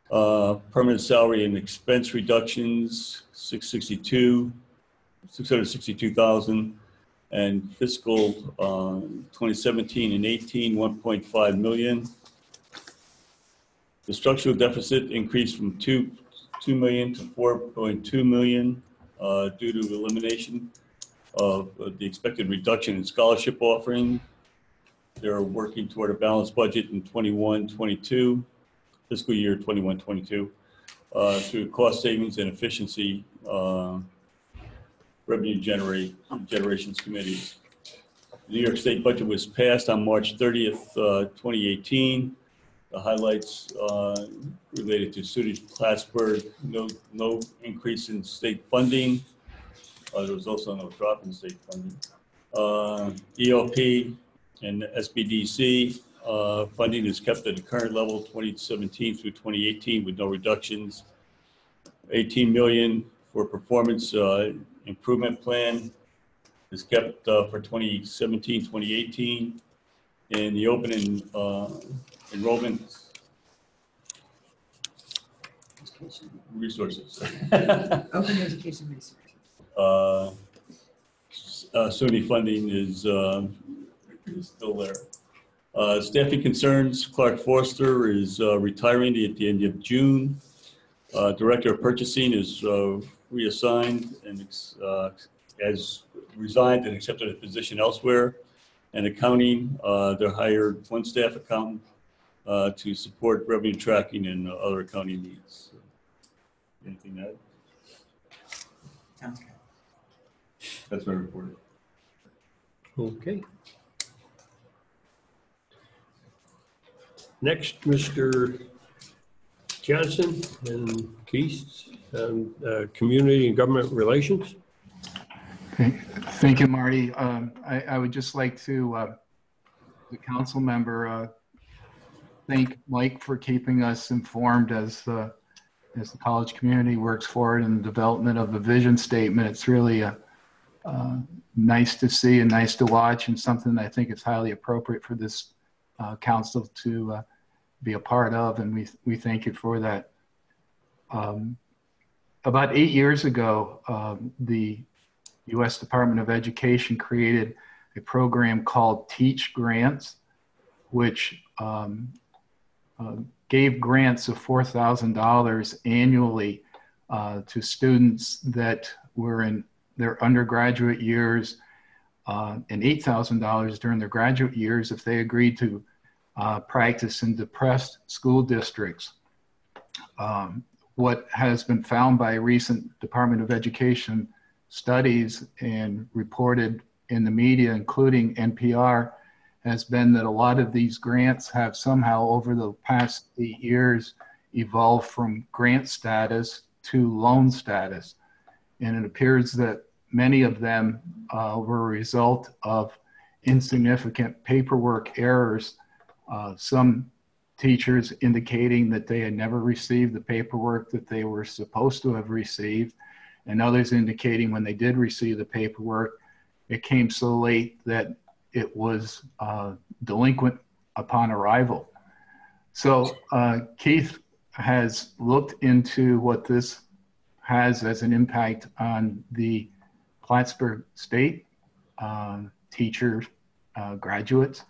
Permanent salary and expense reductions, 662,000, and fiscal 2017 and 18, 1.5 million. The structural deficit increased from 2 million to 4.2 million due to elimination of the expected reduction in scholarship offering. They're working toward a balanced budget in 21-22, fiscal year 21-22, through cost savings and efficiency revenue generations committees. The New York State budget was passed on March 30th, 2018. The highlights related to Studio Plattsburgh, no increase in state funding. There was also no drop in state funding. ELP and SBDC funding is kept at the current level, 2017 through 2018, with no reductions. 18 million for performance improvement plan is kept for 2017, 2018. And the open enrollment resources. Open education resources. SUNY funding is still there. Staffing concerns: Clark Foster is retiring at the end of June. Director of Purchasing is reassigned and has resigned and accepted a position elsewhere. And accounting, they hired one staff accountant to support revenue tracking and other accounting needs. So, anything to add? Sounds good. That's my report. Okay. Next, Mr. Johnson and Keith, Community and Government Relations. Thank you, Marty. I would just like to, the council member, thank Mike for keeping us informed as the college community works forward in the development of the vision statement. It's really nice to see and nice to watch, and something I think is highly appropriate for this council to be a part of, and we thank you for that. About 8 years ago, the U.S. Department of Education created a program called Teach Grants, which gave grants of $4,000 annually to students that were in their undergraduate years and $8,000 during their graduate years if they agreed to practice in depressed school districts. What has been found by recent Department of Education studies and reported in the media, including NPR, has been that a lot of these grants have somehow over the past 8 years evolved from grant status to loan status. And it appears that many of them were a result of insignificant paperwork errors. Some teachers indicating that they had never received the paperwork that they were supposed to have received, and others indicating when they did receive the paperwork, it came so late that it was delinquent upon arrival. So Keith has looked into what this has as an impact on the Plattsburgh State teacher graduates,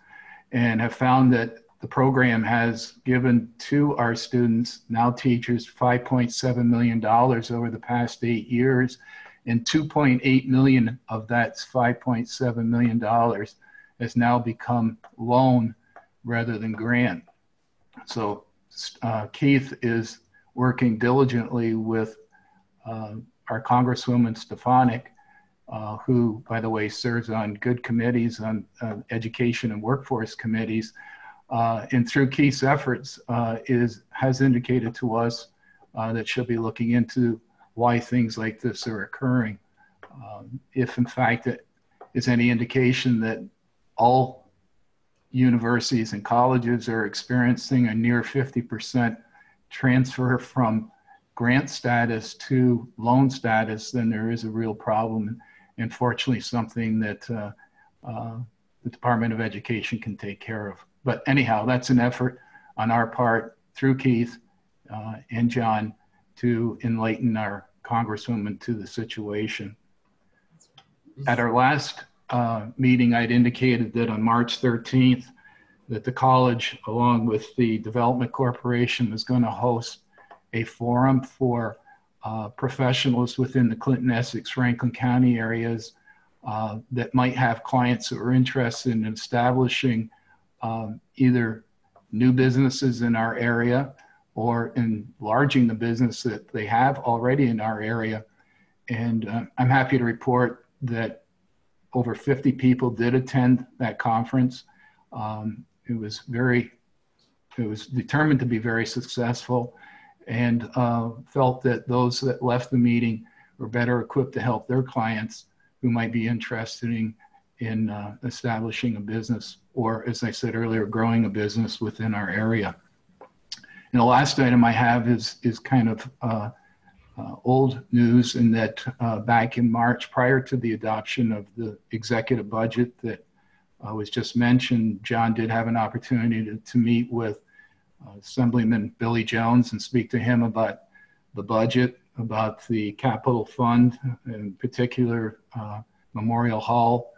and have found that the program has given to our students, now teachers, $5.7 million over the past 8 years and 2.8 million of that's $5.7 million has now become loan rather than grant. So Keith is working diligently with our Congresswoman Stefanik, who, by the way, serves on good committees, on education and workforce committees, and through Keith's efforts has indicated to us that she'll be looking into why things like this are occurring. If in fact it is any indication that all universities and colleges are experiencing a near 50% transfer from grant status to loan status, then there is a real problem, and fortunately something that the Department of Education can take care of. But anyhow, that's an effort on our part through Keith and John to enlighten our Congresswoman to the situation. At our last meeting, I'd indicated that on March 13th, that the college, along with the Development Corporation, was going to host a forum for professionals within the Clinton, Essex, Franklin County areas that might have clients that were interested in establishing either new businesses in our area or enlarging the business that they have already in our area. And I'm happy to report that over 50 people did attend that conference. It was determined to be very successful, and felt that those that left the meeting were better equipped to help their clients who might be interested in establishing a business, or, as I said earlier, growing a business within our area. And the last item I have is kind of old news, in that back in March, prior to the adoption of the executive budget that was just mentioned, John did have an opportunity to meet with Assemblyman Billy Jones and speak to him about the budget, about the capital fund, in particular Memorial Hall,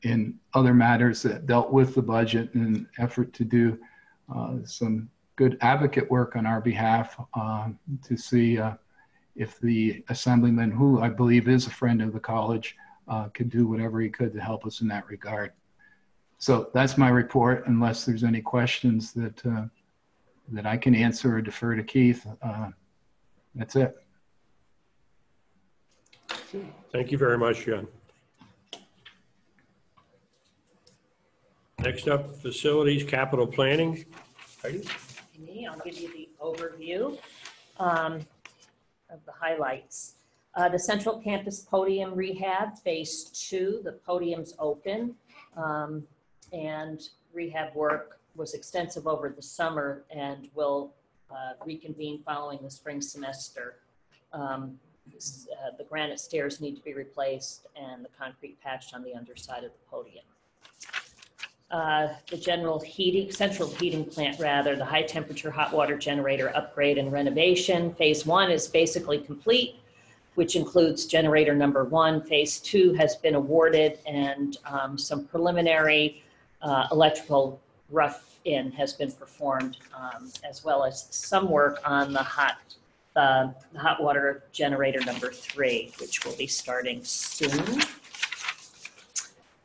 and other matters that dealt with the budget, in an effort to do some good advocate work on our behalf to see if the Assemblyman, who I believe is a friend of the college, could do whatever he could to help us in that regard. So that's my report, unless there's any questions that that I can answer or defer to Keith. That's it. Thank you very much, John. Next up, facilities capital planning. Heidi? I'll give you the overview of the highlights. The Central Campus Podium Rehab, Phase 2, the podium's open, and rehab work was extensive over the summer and will reconvene following the spring semester. The granite stairs need to be replaced and the concrete patched on the underside of the podium. The central heating plant, the high temperature hot water generator upgrade and renovation. Phase 1 is basically complete, which includes generator number 1. Phase 2 has been awarded, and some preliminary electrical rough-in has been performed, as well as some work on the hot water generator number 3, which will be starting soon.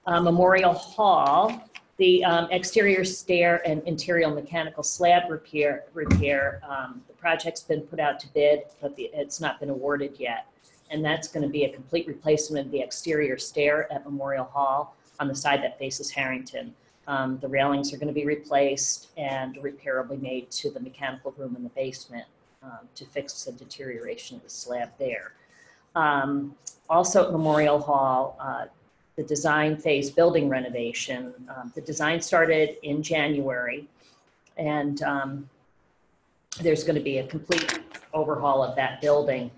Memorial Hall, the exterior stair and interior mechanical slab repair. The project's been put out to bid, but it's not been awarded yet. And that's going to be a complete replacement of the exterior stair at Memorial Hall on the side that faces Harrington. The railings are going to be replaced, and a repair will be made to the mechanical room in the basement to fix the deterioration of the slab there. Also at Memorial Hall, the design phase building renovation. The design started in January, and there's going to be a complete overhaul of that building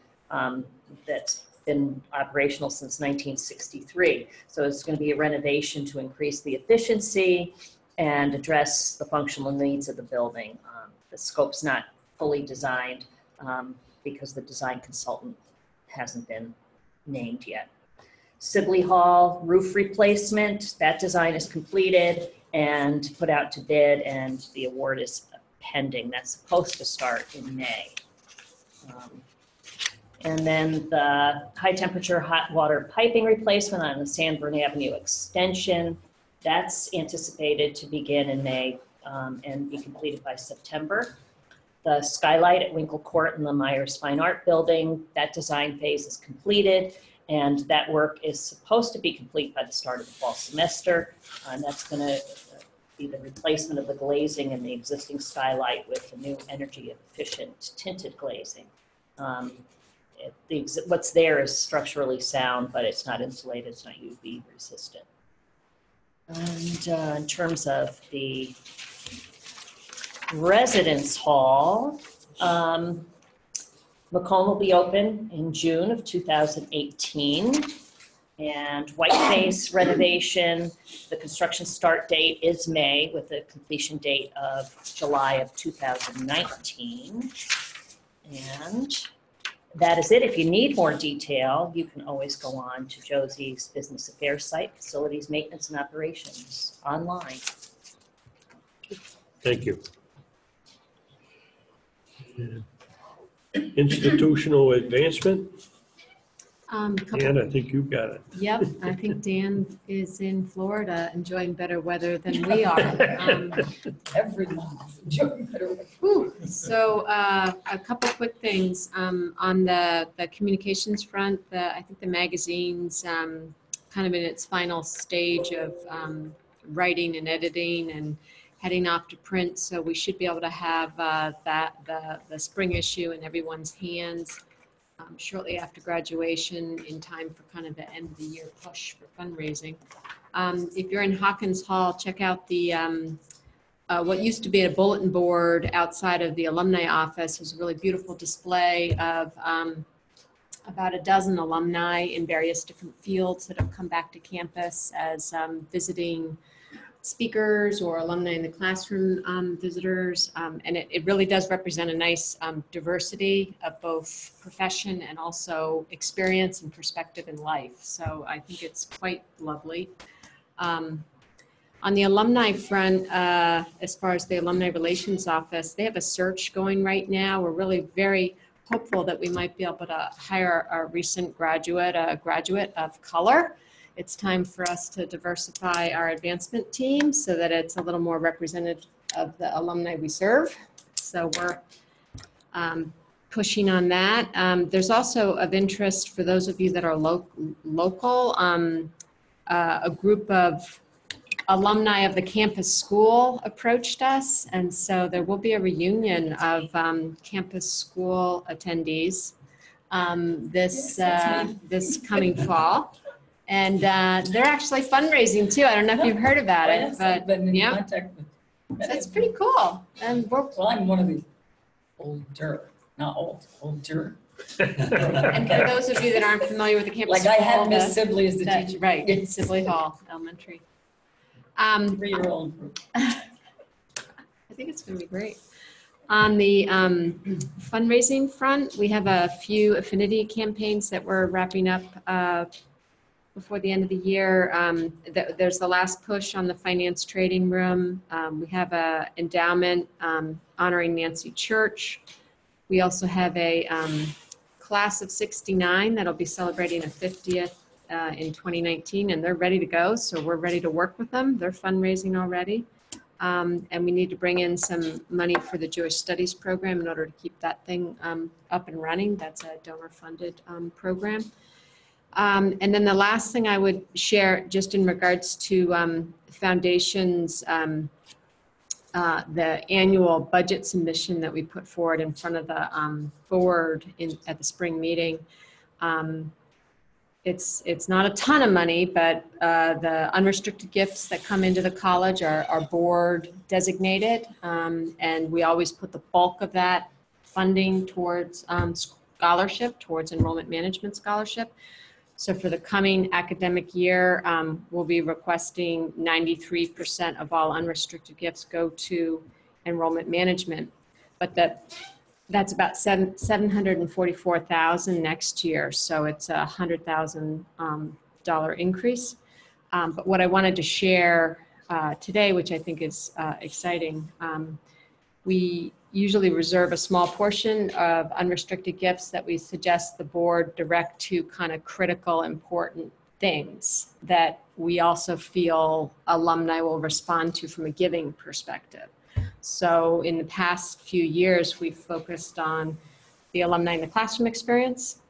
that's been operational since 1963. So it's going to be a renovation to increase the efficiency and address the functional needs of the building. The scope's not fully designed because the design consultant hasn't been named yet. Sibley Hall roof replacement, that design is completed and put out to bid, and the award is pending. That's supposed to start in May. And then the high temperature hot water piping replacement on the Sanborn Avenue extension, that's anticipated to begin in May and be completed by September. The skylight at Winkle Court in the Myers Fine Art Building, that design phase is completed, and that work is supposed to be complete by the start of the fall semester. And that's going to be the replacement of the glazing in the existing skylight with the new energy efficient tinted glazing. What's there is structurally sound, but it's not insulated, it's not UV resistant. And in terms of the residence hall, Macomb will be open in June of 2018. And Whiteface renovation, the construction start date is May with a completion date of July of 2019. And that is it. If you need more detail, you can always go on to Josie's Business Affairs site, Facilities Maintenance and Operations, online. Thank you. Institutional advancement. Dan, I think you've got it. Yep, I think Dan is in Florida enjoying better weather than we are. Everyone is enjoying better weather. So a couple quick things on the communications front. I think the magazine's kind of in its final stage of writing and editing and heading off to print. So we should be able to have the spring issue in everyone's hands shortly after graduation, in time for kind of the end of the year push for fundraising. If you're in Hawkins Hall, check out the what used to be a bulletin board outside of the alumni office. There's a really beautiful display of about a dozen alumni in various different fields that have come back to campus as visiting speakers or alumni in the classroom visitors. And it really does represent a nice diversity of both profession and also experience and perspective in life. So I think it's quite lovely. On the alumni front, as far as the Alumni Relations Office, they have a search going right now. We're really very hopeful that we might be able to hire a recent graduate, a graduate of color. It's time for us to diversify our advancement team so that it's a little more representative of the alumni we serve. So we're pushing on that. There's also of interest for those of you that are local, a group of alumni of the campus school approached us. And so there will be a reunion of campus school attendees this coming fall. And they're actually fundraising too. I don't know if you've heard about it, but yeah, so it's pretty cool. And well, I'm one of the older. And for those of you that aren't familiar with the campus, like I had Miss Sibley as the teacher, right? Sibley Hall Elementary. 3-year-old group. I think it's going to be great. On the fundraising front, we have a few affinity campaigns that we're wrapping up before the end of the year. There's the last push on the finance trading room. We have an endowment honoring Nancy Church. We also have a class of 69 that'll be celebrating a 50th in 2019, and they're ready to go. So we're ready to work with them. They're fundraising already. And we need to bring in some money for the Jewish Studies program in order to keep that thing up and running. That's a donor-funded program. And then the last thing I would share, just in regards to foundations, the annual budget submission that we put forward in front of the board at the spring meeting. It's not a ton of money, but the unrestricted gifts that come into the college are board designated, and we always put the bulk of that funding towards scholarship, towards enrollment management scholarship. So for the coming academic year, we'll be requesting 93% of all unrestricted gifts go to enrollment management, but that's about $744,000 next year. So it's a $100,000 increase. But what I wanted to share today, which I think is exciting, we usually reserve a small portion of unrestricted gifts that we suggest the board direct to kind of critical, important things that we also feel alumni will respond to from a giving perspective. So in the past few years, we've focused on the alumni in the classroom experience,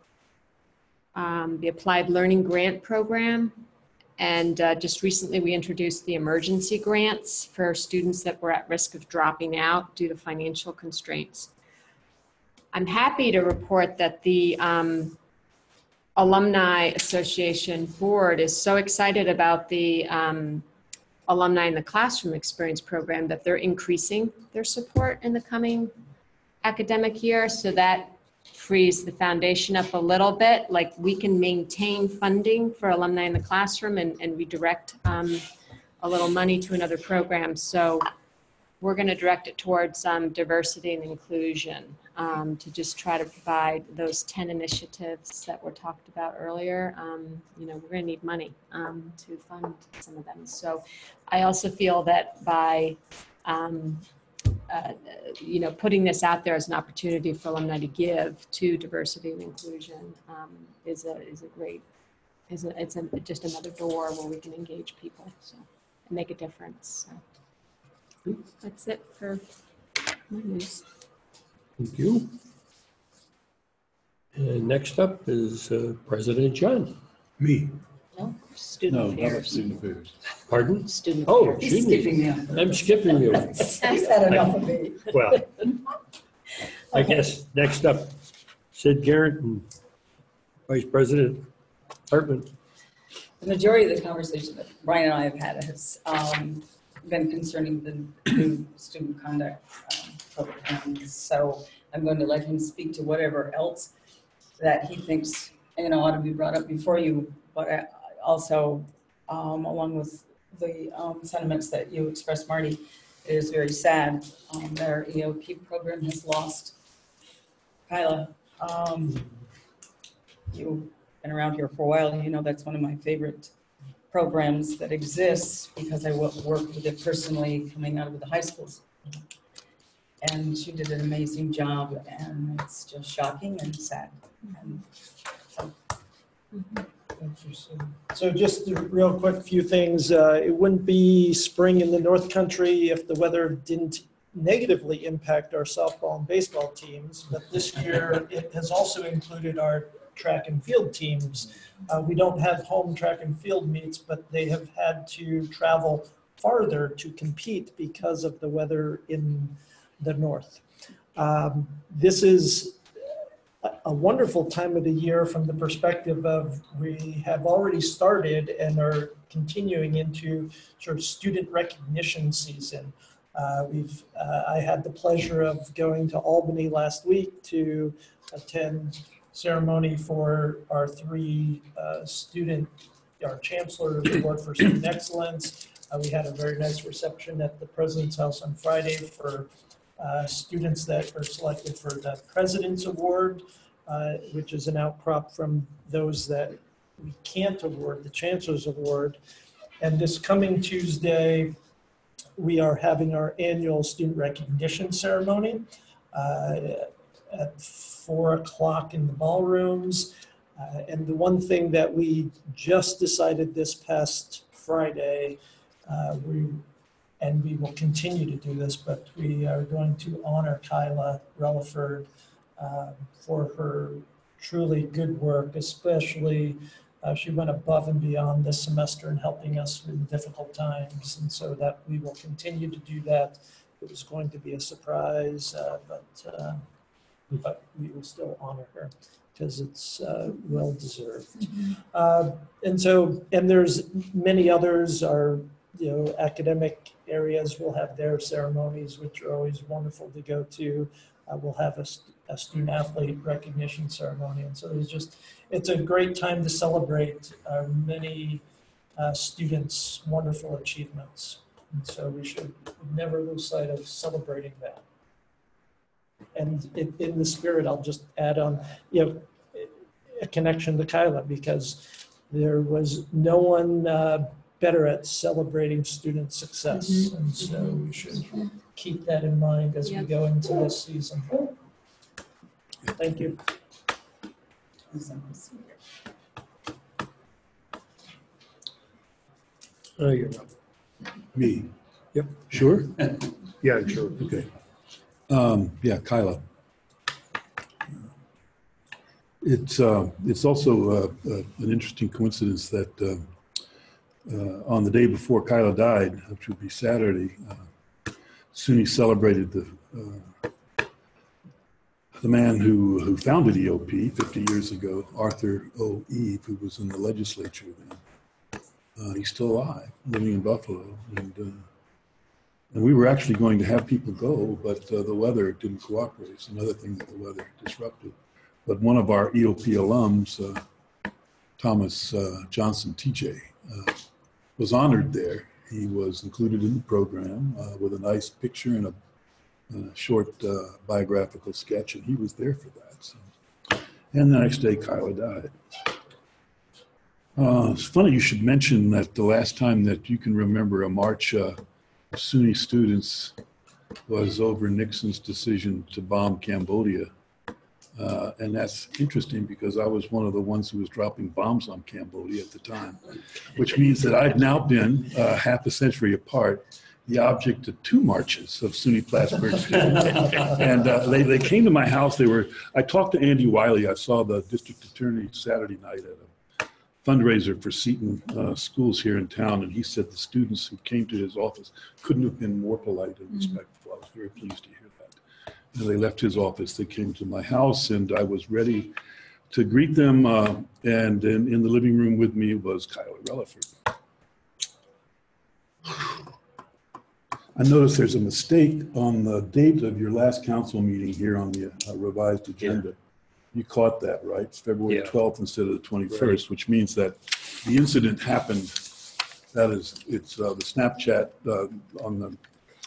the applied learning grant program, and just recently we introduced the emergency grants for students that were at risk of dropping out due to financial constraints. I'm happy to report that the Alumni Association board is so excited about the alumni in the classroom experience program that they're increasing their support in the coming academic year. So that frees the foundation up a little bit. Like we can maintain funding for alumni in the classroom and redirect a little money to another program. So we're going to direct it towards diversity and inclusion to just try to provide those 10 initiatives that were talked about earlier. You know, we're going to need money to fund some of them. So I also feel that by you know, putting this out there as an opportunity for alumni to give to diversity and inclusion is just another door where we can engage people and make a difference. So that's it for my news. Thank you. And next up is President John. Me? No, Student affairs. Student affairs. Pardon? Student Oh, affairs. excuse me. I'm skipping you. He's had enough of me. Well, I guess next up, Sid Garrett and Vice President Hartman. The majority of the conversation that Brian and I have had has been concerning the new student conduct program. So I'm going to let him speak to whatever else that he thinks, you know, ought to be brought up before you, but also along with the sentiments that you expressed, Marty, it is very sad that our EOP program has lost. Kyla, you've been around here for a while, and you know that's one of my favorite programs that exists because I worked with it personally coming out of the high schools. And she did an amazing job, and it's just shocking and sad. And so. Thank you, Sue. So just a real quick few things. It wouldn't be spring in the North Country if the weather didn't negatively impact our softball and baseball teams, but this year it has also included our track and field teams. We don't have home track and field meets, but they have had to travel farther to compete because of the weather in the north. This is a wonderful time of the year from the perspective of we have already started and are continuing into sort of student recognition season. I had the pleasure of going to Albany last week to attend ceremony for our three our Chancellor's Award for Student Excellence. We had a very nice reception at the President's House on Friday for students that are selected for the President's Award, which is an outcrop from those that we can't award, the Chancellor's Award. And this coming Tuesday, we are having our annual student recognition ceremony at 4 o'clock in the ballrooms. And the one thing that we just decided this past Friday, and we will continue to do this, but we are going to honor Kyla Relaford for her truly good work, especially she went above and beyond this semester in helping us in difficult times, and so that we will continue to do that. It was going to be a surprise, but we will still honor her because it's well deserved. And there's many others. Our academic areas will have their ceremonies, which are always wonderful to go to. We'll have a student athlete recognition ceremony. And so it's a great time to celebrate many students' wonderful achievements. And so we should never lose sight of celebrating that. And in the spirit, I'll just add on, a connection to Kyla, because there was no one better at celebrating student success. And so we should keep that in mind as we Yep. go into this season. Thank you. You're up. Me? Yep. Sure? Yeah, sure. Okay. Yeah, Kyla. It's also an interesting coincidence that on the day before Kyla died, which would be Saturday, SUNY celebrated the man who founded EOP 50 years ago, Arthur O. Eve, who was in the legislature then. He's still alive, living in Buffalo, and we were actually going to have people go, but the weather didn't cooperate. It's another thing that the weather disrupted. But one of our EOP alums, Thomas Johnson, TJ, was honored there. He was included in the program with a nice picture and a short biographical sketch, and he was there for that. So. And the next day, Kyla died. It's funny you should mention that the last time that you can remember a march of SUNY students was over Nixon's decision to bomb Cambodia. And that's interesting because I was one of the ones who was dropping bombs on Cambodia at the time, which means that I've now been half a century apart, the object of 2 marches of SUNY Plattsburgh students. And they came to my house. I talked to Andy Wiley. I saw the district attorney Saturday night at a fundraiser for Seton schools here in town. And he said the students who came to his office couldn't have been more polite and respectful. I was very pleased to hear that. And they left his office. They came to my house, and I was ready to greet them. And in the living room with me was Kyla Relaford. I noticed there's a mistake on the date of your last council meeting here on the revised agenda. Yeah. You caught that, right? It's February 12th instead of the 21st, right. Which means that the incident happened. That is, it's the Snapchat on the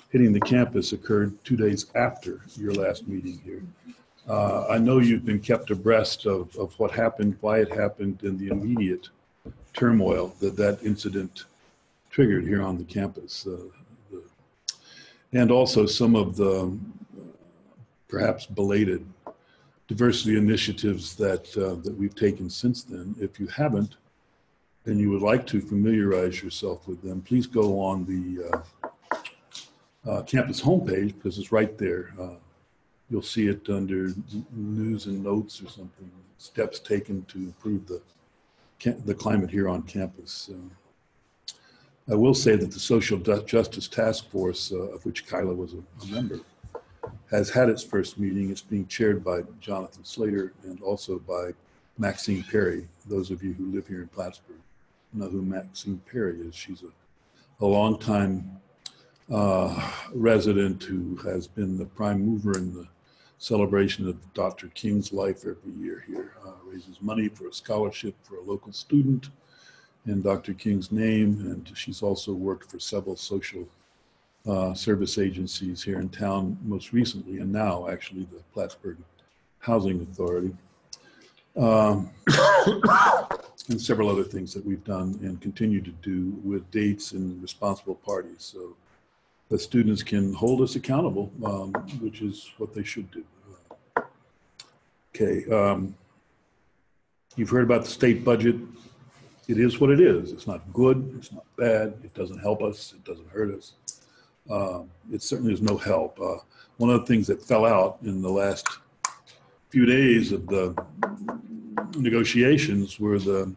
hitting the campus occurred 2 days after your last meeting here. I know you've been kept abreast of what happened, why it happened, and the immediate turmoil that incident triggered here on the campus. And also some of the perhaps belated diversity initiatives that we've taken since then. If you haven't, and you would like to familiarize yourself with them, please go on the campus homepage, because it's right there. You'll see it under news and notes or something, steps taken to improve the climate here on campus. I will say that the Social Justice Task Force, of which Kyla was a member, has had its first meeting. It's being chaired by Jonathan Slater and also by Maxine Perry. Those of you who live here in Plattsburgh know who Maxine Perry is. She's a longtime resident who has been the prime mover in the celebration of Dr. King's life every year here. Raises money for a scholarship for a local student in Dr. King's name, and she's also worked for several social service agencies here in town, most recently, and now actually the Plattsburgh Housing Authority, and several other things that we've done and continue to do with dates and responsible parties, so the students can hold us accountable, which is what they should do. Okay, you've heard about the state budget. It is what it is. It's not good, it's not bad, it doesn't help us, it doesn't hurt us. It certainly is no help. One of the things that fell out in the last few days of the negotiations were the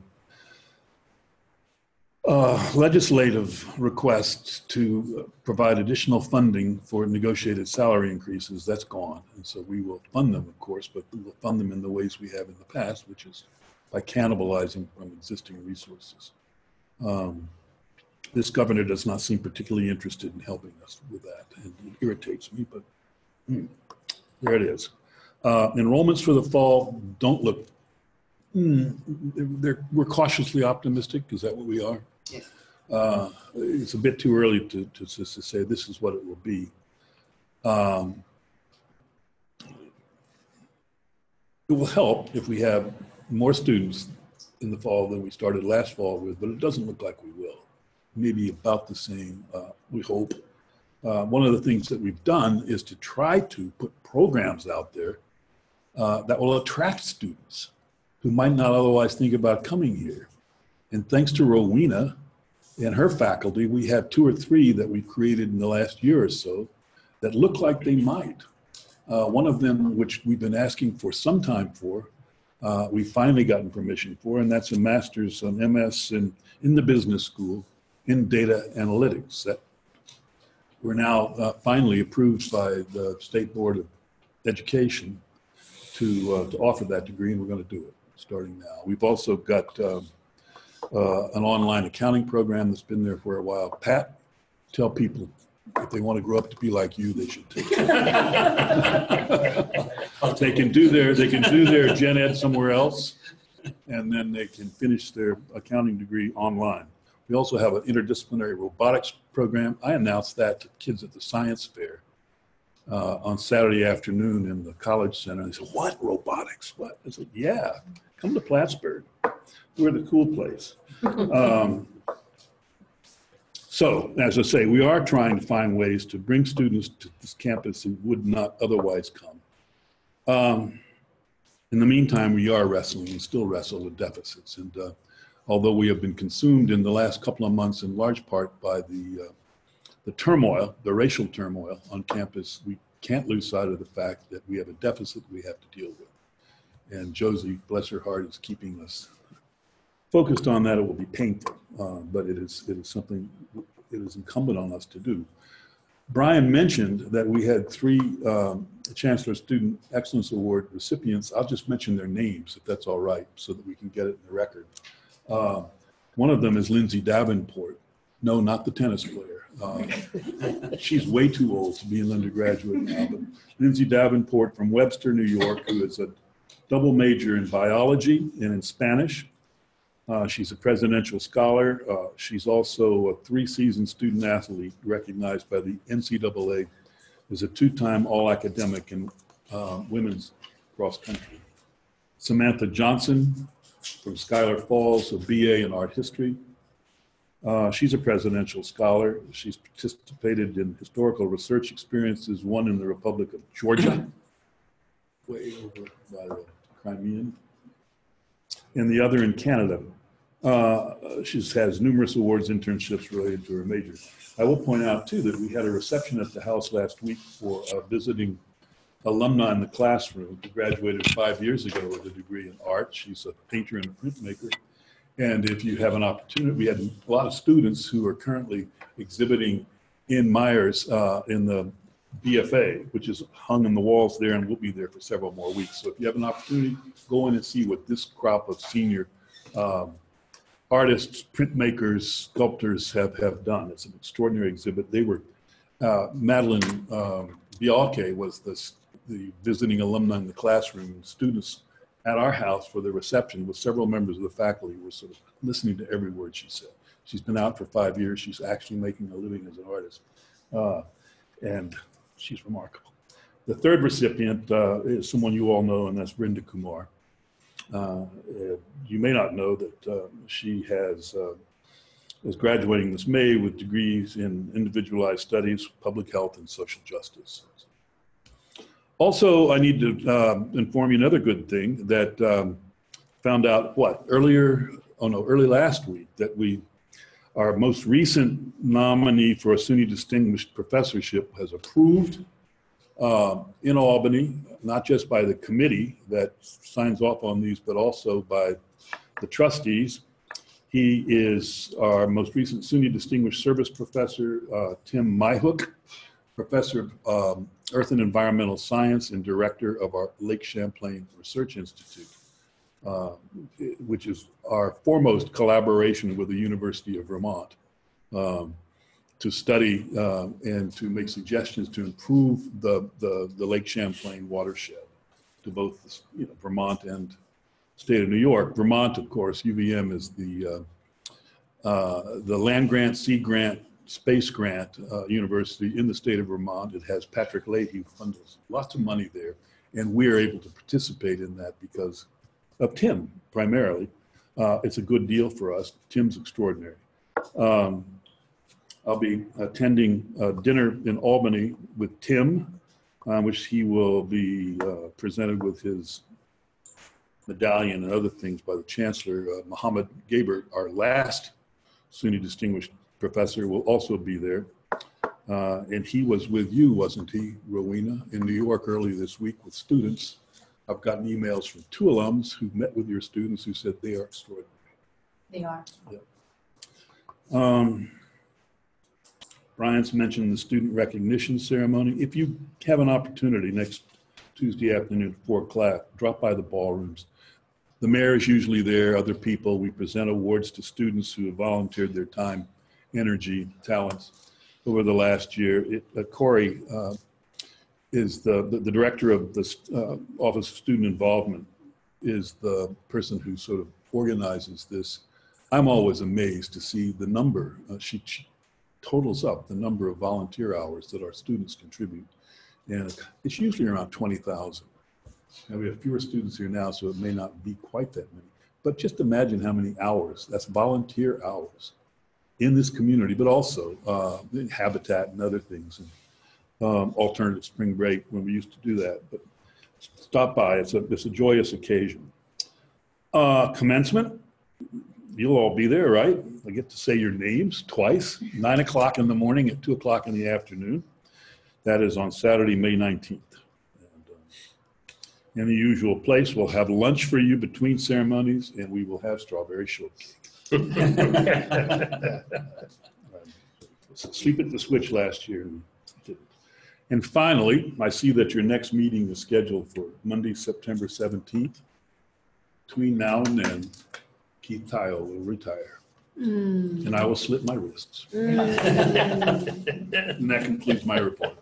legislative requests to provide additional funding for negotiated salary increases. That's gone. And so we will fund them, of course, but we will fund them in the ways we have in the past, which is by cannibalizing from existing resources. This governor does not seem particularly interested in helping us with that, and it irritates me, but there it is. Enrollments for the fall don't look, we're cautiously optimistic. Is that what we are? Yes. It's a bit too early to say this is what it will be. It will help if we have more students in the fall than we started last fall with, but it doesn't look like we will. Maybe about the same, we hope. one of the things that we've done is to try to put programs out there that will attract students who might not otherwise think about coming here. And thanks to Rowena and her faculty, we have 2 or 3 that we've created in the last year or so that look like they might. One of them, which we've been asking for some time for, we've finally gotten permission for, and that's a master's, an MS in the business school in data analytics that we're now finally approved by the State Board of Education to offer that degree, and we're going to do it starting now. We've also got an online accounting program that's been there for a while. Pat, tell people if they want to grow up to be like you, they should take it. They can do their gen ed somewhere else, and then they can finish their accounting degree online. We also have an interdisciplinary robotics program. I announced that to kids at the science fair on Saturday afternoon in the College Center. They said, "What, robotics? What?" I said, "Yeah, come to Plattsburgh. We're the cool place." So, as I say, we are trying to find ways to bring students to this campus who would not otherwise come. In the meantime, we are wrestling and still wrestle with deficits. And although we have been consumed in the last couple of months in large part by the turmoil, the racial turmoil on campus, we can't lose sight of the fact that we have a deficit we have to deal with. And Josie, bless her heart, is keeping us focused on that. It will be painful, but it is something it is incumbent on us to do. Brian mentioned that we had 3 Chancellor Student Excellence Award recipients. I'll just mention their names, if that's all right, so that we can get it in the record. One of them is Lindsay Davenport. No, not the tennis player. She's way too old to be an undergraduate now, but Lindsay Davenport from Webster, New York, who is a double major in biology and in Spanish. She's a presidential scholar. She's also a 3-season student athlete recognized by the NCAA as a 2-time All-Academic in women's cross country. Samantha Johnson from Schuyler Falls, a BA in art history. She's a presidential scholar. She's participated in historical research experiences, one in the Republic of Georgia, way over by the Crimean, and the other in Canada. She has numerous awards, internships related to her major. I will point out, too, that we had a reception at the house last week for visiting alumni in the classroom who graduated 5 years ago with a degree in art. She's a painter and a printmaker. And if you have an opportunity, we had a lot of students who are currently exhibiting in Myers in the BFA, which is hung on the walls there and will be there for several more weeks. So if you have an opportunity, go in and see what this crop of senior artists, printmakers, sculptors have done. It's an extraordinary exhibit. They were, Madeline Bialke was the visiting alumni in the classroom, and students at our house for the reception with several members of the faculty were sort of listening to every word she said. She's been out for 5 years. She's actually making a living as an artist. And she's remarkable. The third recipient is someone you all know, and that's Brenda Kumar. You may not know that she is graduating this May with degrees in individualized studies, public health, and social justice. Also, I need to inform you another good thing that found out early last week, that our most recent nominee for a SUNY Distinguished Professorship has approved in Albany, not just by the committee that signs off on these, but also by the trustees. He is our most recent SUNY Distinguished Service Professor, Tim Myhook, Professor of Earth and Environmental Science and Director of our Lake Champlain Research Institute, which is our foremost collaboration with the University of Vermont to study and to make suggestions to improve the Lake Champlain watershed to both Vermont and state of New York. Vermont, of course, UVM is the land grant, sea grant, space grant university in the state of Vermont. It has Patrick Leahy funded lots of money there, and we are able to participate in that because of Tim, primarily. It's a good deal for us. Tim's extraordinary. I'll be attending dinner in Albany with Tim, which he will be presented with his medallion and other things by the Chancellor. Mohammed Gabert, our last SUNY Distinguished Professor, will also be there. And he was with you, wasn't he, Rowena, in New York earlier this week with students. I've gotten emails from 2 alums who met with your students who said they are extraordinary. They are. Yeah. Brian's mentioned the student recognition ceremony. If you have an opportunity next Tuesday afternoon before class, drop by the ballrooms. The mayor is usually there, other people. We present awards to students who have volunteered their time, energy, talents over the last year. Corey is the director of the Office of Student Involvement, is the person who sort of organizes this. I'm always amazed to see the number. She totals up the number of volunteer hours that our students contribute. And it's usually around 20,000. Now we have fewer students here now, so it may not be quite that many. But just imagine how many hours, that's volunteer hours in this community, but also habitat and other things. And alternative spring break when we used to do that. But stop by, it's a joyous occasion. Commencement, you'll all be there, right? I get to say your names twice, 9 o'clock in the morning and 2 o'clock in the afternoon. That is on Saturday, May 19th. And in the usual place, we'll have lunch for you between ceremonies, and we will have strawberry shortcake. Sleep at the switch last year. And finally, I see that your next meeting is scheduled for Monday, September 17th. Between now and then, Keith Tile will retire. And I will slit my wrists. And that concludes my report.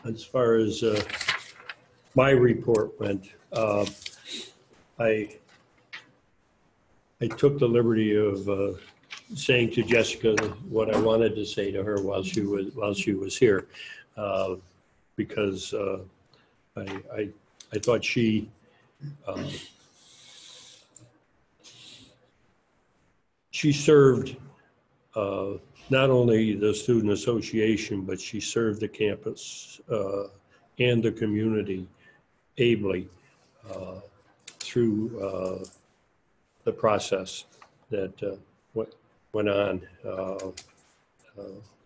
As far as my report went, I took the liberty of saying to Jessica what I wanted to say to her while she was here, because I thought she served not only the student association, but she served the campus and the community ably through the process that went on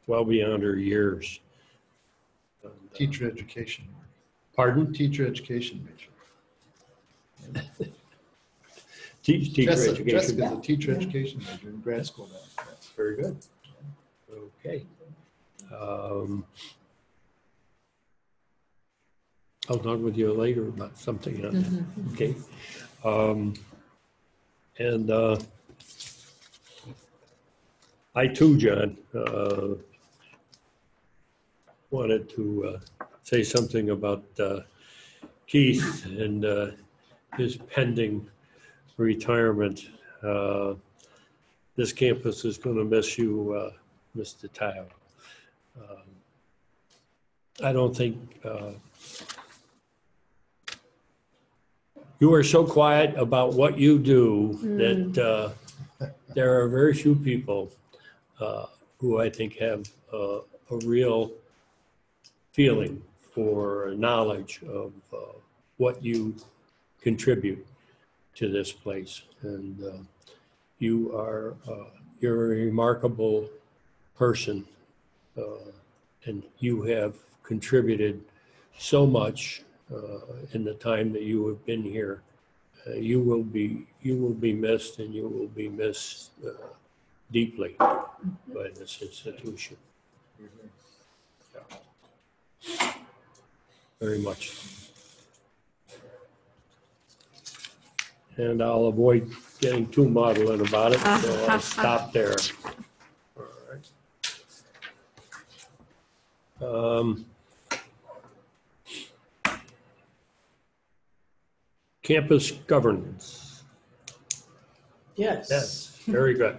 well beyond her years. Teacher education. Pardon? Teacher education major. Teacher education. Jessica's a teacher education major in grad school now. That's very good. Okay. I'll talk with you later about something on that. Okay. And I too, John, wanted to say something about Keith and his pending retirement. This campus is going to miss you, Mr. Tile. I don't think you are so quiet about what you do that there are very few people who I think have a real feeling for knowledge of what you contribute to this place. And you're a remarkable person, and you have contributed so much in the time that you have been here. You will be missed, and you will be missed deeply by this institution. Very much. And I'll avoid getting too maudlin about it, so I'll stop there. All right. Campus governance. Yes. Very good.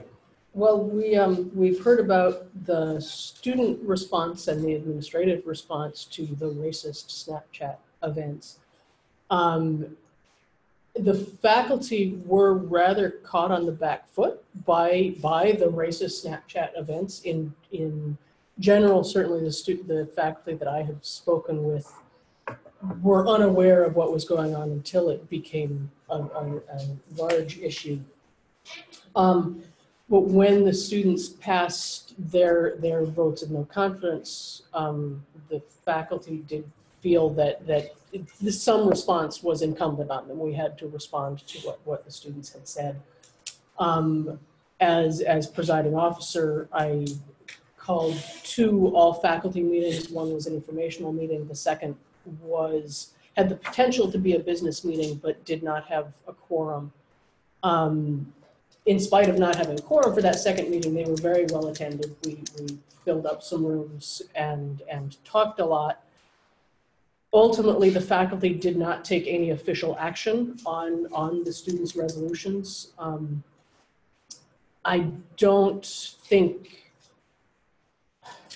Well, we've heard about the student response and the administrative response to the racist Snapchat events. The faculty were rather caught on the back foot by the racist Snapchat events. In general, certainly the faculty that I have spoken with were unaware of what was going on until it became a large issue. But when the students passed their votes of no confidence, the faculty did feel that some response was incumbent on them. We had to respond to what the students had said. As presiding officer, I called 2 all-faculty meetings. One was an informational meeting. The second had the potential to be a business meeting, but did not have a quorum. In spite of not having a quorum for that second meeting, they were very well attended. We filled up some rooms and talked a lot. Ultimately, the faculty did not take any official action on the students' resolutions. I don't think,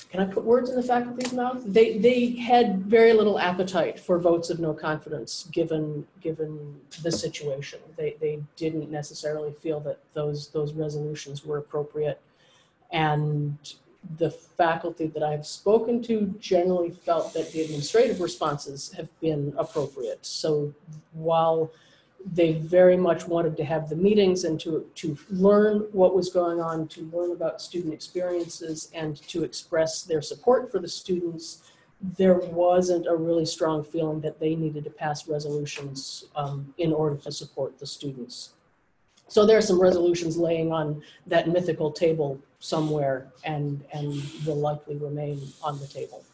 can I put words in the faculty's mouth? They had very little appetite for votes of no confidence given the situation. They didn't necessarily feel that those resolutions were appropriate. And the faculty that I've spoken to generally felt that the administrative responses have been appropriate. So while they very much wanted to have the meetings and to learn what was going on, to learn about student experiences and to express their support for the students, there wasn't a really strong feeling that they needed to pass resolutions in order to support the students. So there are some resolutions laying on that mythical table somewhere and will likely remain on the table.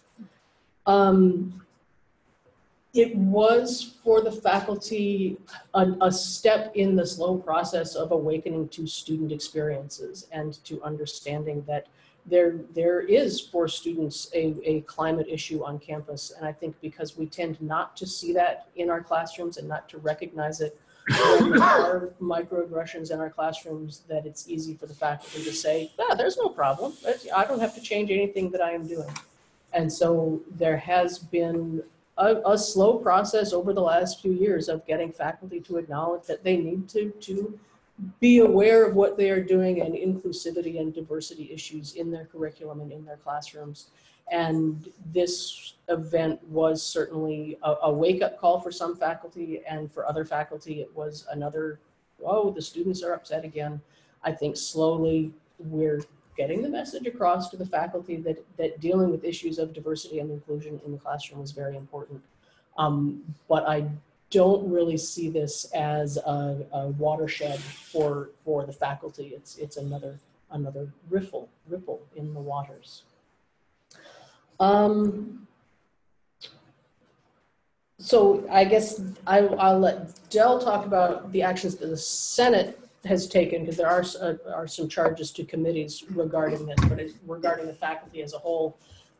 It was for the faculty a step in the slow process of awakening to student experiences and to understanding that there is for students a climate issue on campus. And I think because we tend not to see that in our classrooms and not to recognize it when there are microaggressions in our classrooms, that it's easy for the faculty to say, there's no problem. I don't have to change anything that I am doing. And so there has been a slow process over the last few years of getting faculty to acknowledge that they need to be aware of what they are doing and inclusivity and diversity issues in their curriculum and in their classrooms. And this event was certainly a wake-up call for some faculty, and for other faculty it was another, oh, the students are upset again. I think slowly we're getting the message across to the faculty that dealing with issues of diversity and inclusion in the classroom is very important. But I don't really see this as a watershed for the faculty. It's another ripple in the waters. So I guess I'll let Del talk about the actions that the Senate has taken, because there are some charges to committees regarding this, but regarding the faculty as a whole,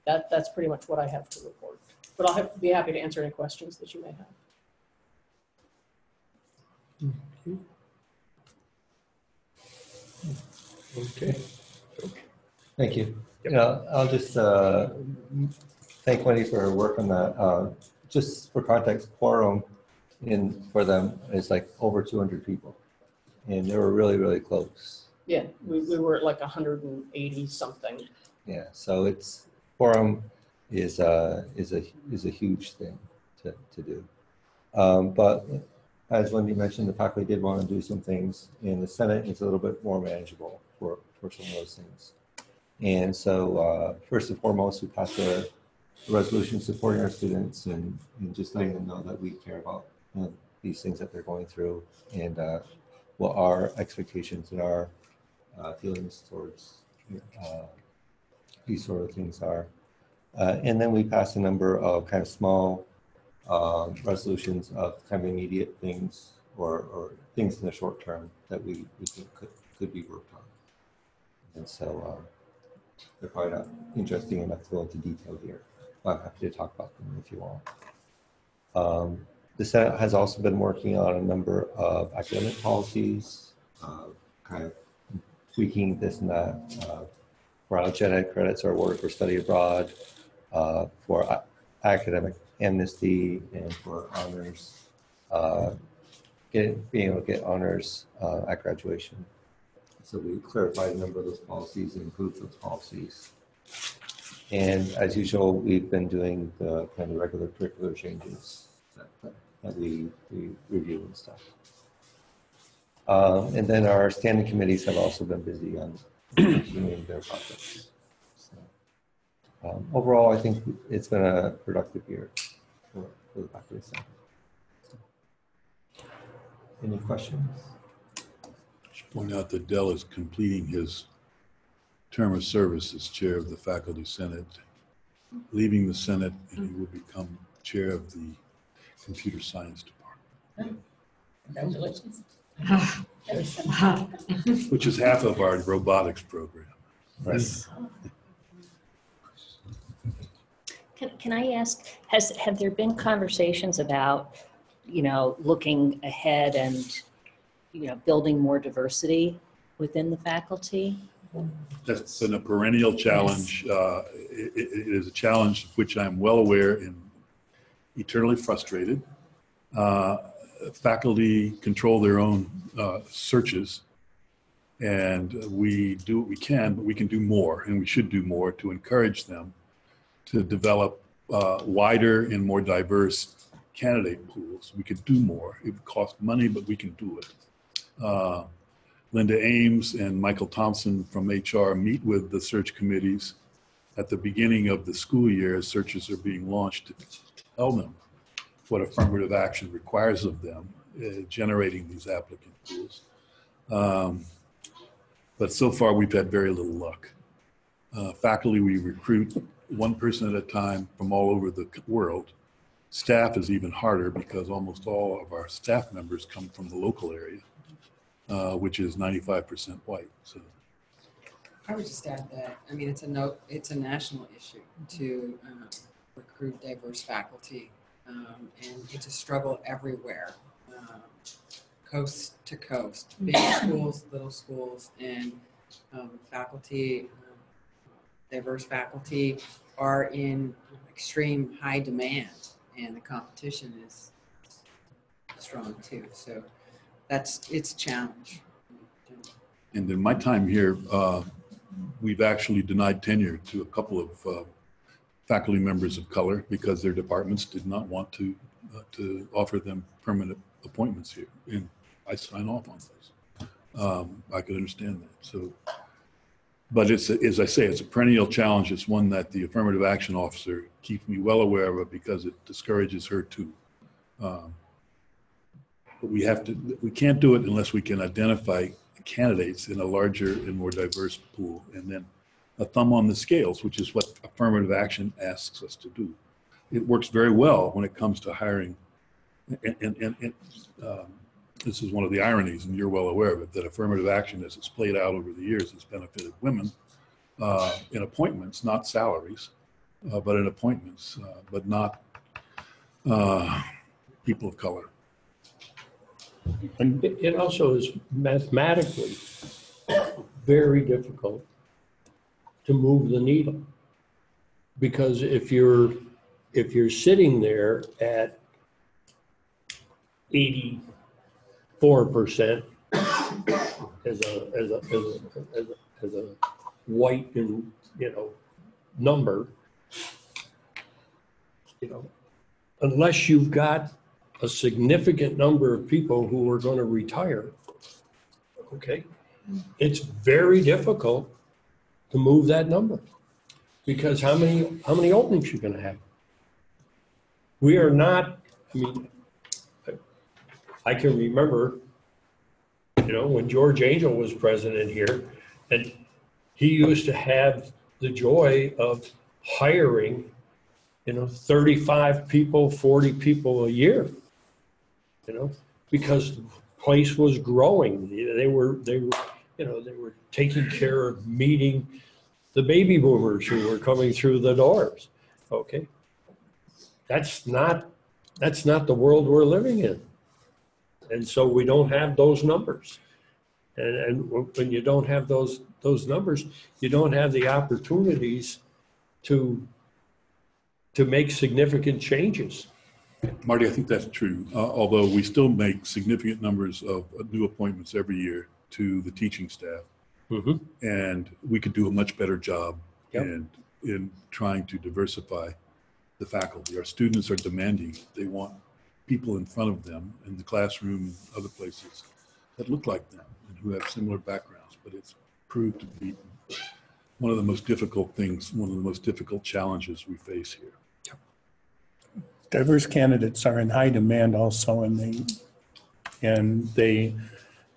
that's pretty much what I have to report. But I'll be happy to answer any questions that you may have. Okay. Thank you. I'll just thank Wendy for her work on that. Just for context, quorum for them is like over 200 people. And they were really, really close. Yeah, we were at like 180 something. Yeah, so quorum is a huge thing to do. But as Wendy mentioned, the faculty did want to do some things. In the Senate, it's a little bit more manageable for some of those things. And so first and foremost, we passed a resolution supporting our students and just letting them know that we care about these things that they're going through and what our expectations and our feelings towards these sort of things are. And then we passed a number of kind of small resolutions of kind of immediate things or things in the short term that we think could be worked on. And so they're probably not interesting enough to go into detail here. I'm happy to talk about them if you want. The Senate has also been working on a number of academic policies, kind of tweaking this and that. For our gen ed credits are awarded for study abroad, for academic amnesty, and for honors being able to get honors at graduation. So we clarified a number of those policies and improved those policies. And as usual, we've been doing the kind of regular curricular changes that we review and stuff. And then our standing committees have also been busy on continuing their projects. So, overall, I think it's been a productive year for the faculty center. Any questions? I should point out that Dell is completing his term of service as chair of the Faculty Senate, leaving the Senate, and he will become chair of the Computer Science Department. Congratulations. Which is half of our robotics program. Right. Can I ask, have there been conversations about, looking ahead and, building more diversity within the faculty? That's been a perennial challenge. It is a challenge of which I'm well aware and eternally frustrated. Faculty control their own searches, and we do what we can, but we can do more, and we should do more to encourage them to develop wider and more diverse candidate pools. We could do more. It would cost money, but we can do it. Linda Ames and Michael Thompson from HR meet with the search committees at the beginning of the school year as searches are being launched to tell them what affirmative action requires of them, generating these applicant pools. But so far we've had very little luck. Faculty, we recruit one person at a time from all over the world. Staff is even harder because almost all of our staff members come from the local area, which is 95% white. So I would just add that, I mean, it's a national issue to recruit diverse faculty, and it's a struggle everywhere, coast to coast, big schools, little schools, and faculty, diverse faculty are in extreme high demand, and the competition is strong too. So it's a challenge. And in my time here, we've actually denied tenure to a couple of faculty members of color because their departments did not want to offer them permanent appointments here. And I sign off on this. I could understand that. So, but it's, as I say, it's a perennial challenge. It's one that the affirmative action officer keeps me well aware of it because it discourages her too. But we can't do it unless we can identify candidates in a larger and more diverse pool, and then a thumb on the scales, which is what affirmative action asks us to do. It works very well when it comes to hiring, and this is one of the ironies, and you're well aware of it, that affirmative action, as it's played out over the years, has benefited women in appointments, not salaries, but in appointments, but not people of color. And it also is mathematically very difficult to move the needle, because if you're sitting there at 84% as a white and number, unless you've got a significant number of people who are going to retire, okay, it's very difficult to move that number, because how many openings you're going to have? We are not, I mean, I can remember, when George Angel was president here, and he used to have the joy of hiring, 35 people, 40 people a year, because the place was growing. They were taking care of meeting the baby boomers who were coming through the doors. Okay. That's not the world we're living in. And so we don't have those numbers. And when you don't have those numbers, you don't have the opportunities to make significant changes. Marty, I think that's true, although we still make significant numbers of new appointments every year to the teaching staff. And we could do a much better job in trying to diversify the faculty. Our students are demanding. They want people in front of them in the classroom and other places that look like them and who have similar backgrounds. But it's proved to be one of the most difficult things, one of the most difficult challenges we face here. Diverse candidates are in high demand also, and they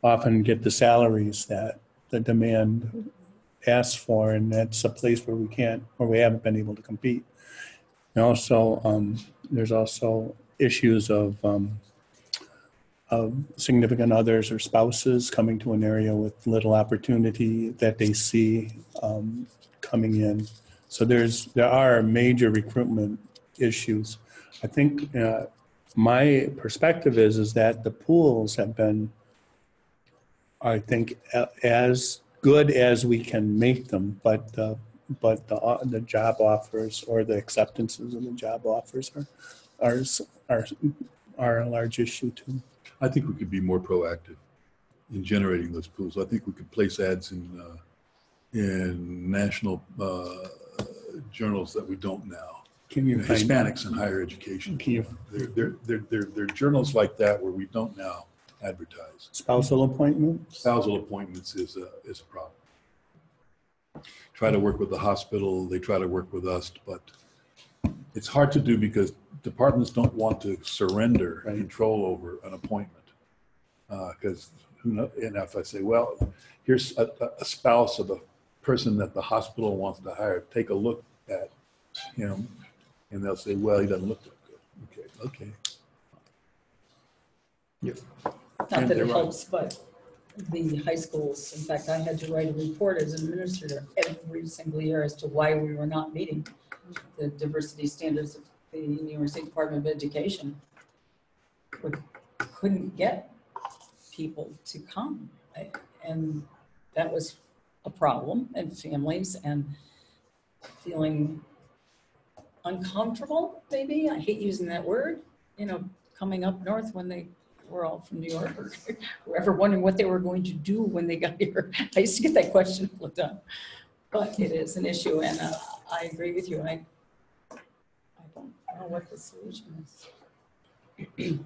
often get the salaries that the demand asks for, and that's a place where we haven't been able to compete. And also, there's also issues of significant others or spouses coming to an area with little opportunity that they see coming in. So there are major recruitment issues. I think my perspective is that the pools have been, I think, as good as we can make them, but the job offers or the acceptances of the job offers are a large issue too. I think we could be more proactive in generating those pools. I think we could place ads in national journals that we don't now. Can you find Hispanics in higher education? There are journals like that where we don't now advertise. Spousal appointments? Spousal appointments is a problem. Try to work with the hospital, they try to work with us, but it's hard to do because departments don't want to surrender control over an appointment. Because who knows? And if I say, well, here's a spouse of a person that the hospital wants to hire, take a look at him, and they'll say, well, he doesn't look that good. Okay. Not that it helps, but the high schools, in fact, I had to write a report as an administrator every single year as to why we were not meeting the diversity standards of the New York State Department of Education. We couldn't get people to come. And that was a problem, and families and feeling uncomfortable, maybe. I hate using that word, coming up north when they were all from New York or wherever, wondering what they were going to do when they got here. I used to get that question all the time. But it is an issue, and I agree with you. I don't know what the solution is. We've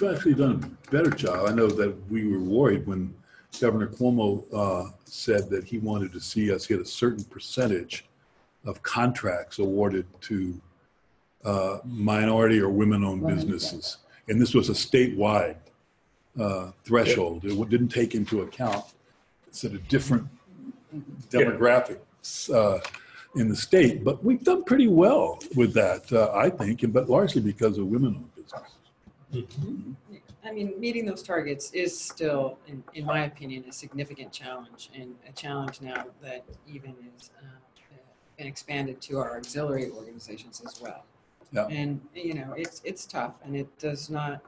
actually done a better job. I know that we were worried when Governor Cuomo said that he wanted to see us get a certain percentage of contracts awarded to minority or women-owned businesses. And this was a statewide threshold. It didn't take into account sort of different demographics in the state, but we've done pretty well with that, I think, but largely because of women-owned businesses. I mean, meeting those targets is still, in my opinion, a significant challenge, and a challenge now that even is been expanded to our auxiliary organizations as well. Yeah. And it's tough, and it does not.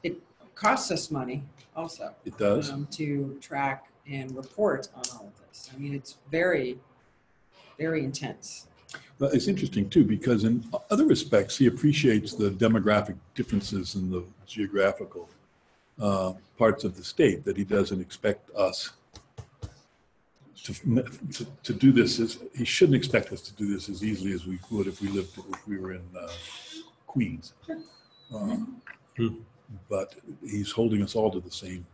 It costs us money also. It does. To track and report on all of this. I mean, it's very, very intense. But it's interesting too, because in other respects, he appreciates the demographic differences in the geographical parts of the state, that he doesn't expect us to do this. He shouldn't expect us to do this as easily as we would if we were in Queens. But he's holding us all to the same